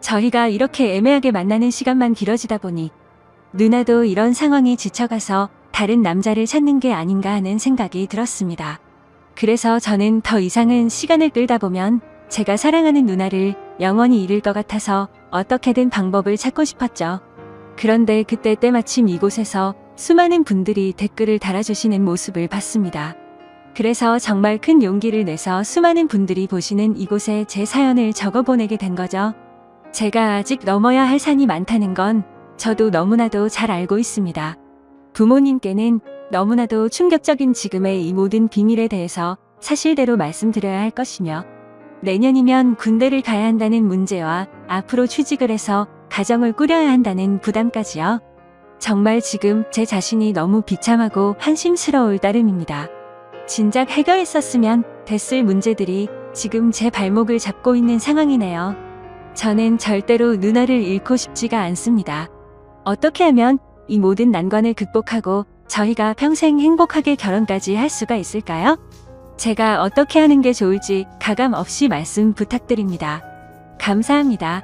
저희가 이렇게 애매하게 만나는 시간만 길어지다 보니 누나도 이런 상황이 지쳐가서 다른 남자를 찾는 게 아닌가 하는 생각이 들었습니다. 그래서 저는 더 이상은 시간을 끌다 보면 제가 사랑하는 누나를 영원히 잃을 것 같아서 어떻게든 방법을 찾고 싶었죠. 그런데 그때 때마침 이곳에서 수많은 분들이 댓글을 달아주시는 모습을 봤습니다. 그래서 정말 큰 용기를 내서 수많은 분들이 보시는 이곳에 제 사연을 적어보내게 된 거죠. 제가 아직 넘어야 할 산이 많다는 건 저도 너무나도 잘 알고 있습니다. 부모님께는 너무나도 충격적인 지금의 이 모든 비밀에 대해서 사실대로 말씀드려야 할 것이며, 내년이면 군대를 가야 한다는 문제와 앞으로 취직을 해서 가정을 꾸려야 한다는 부담까지요. 정말 지금 제 자신이 너무 비참하고 한심스러울 따름입니다. 진작 해결했었으면 됐을 문제들이 지금 제 발목을 잡고 있는 상황이네요. 저는 절대로 누나를 잃고 싶지가 않습니다. 어떻게 하면 이 모든 난관을 극복하고 저희가 평생 행복하게 결혼까지 할 수가 있을까요? 제가 어떻게 하는 게 좋을지 가감 없이 말씀 부탁드립니다. 감사합니다.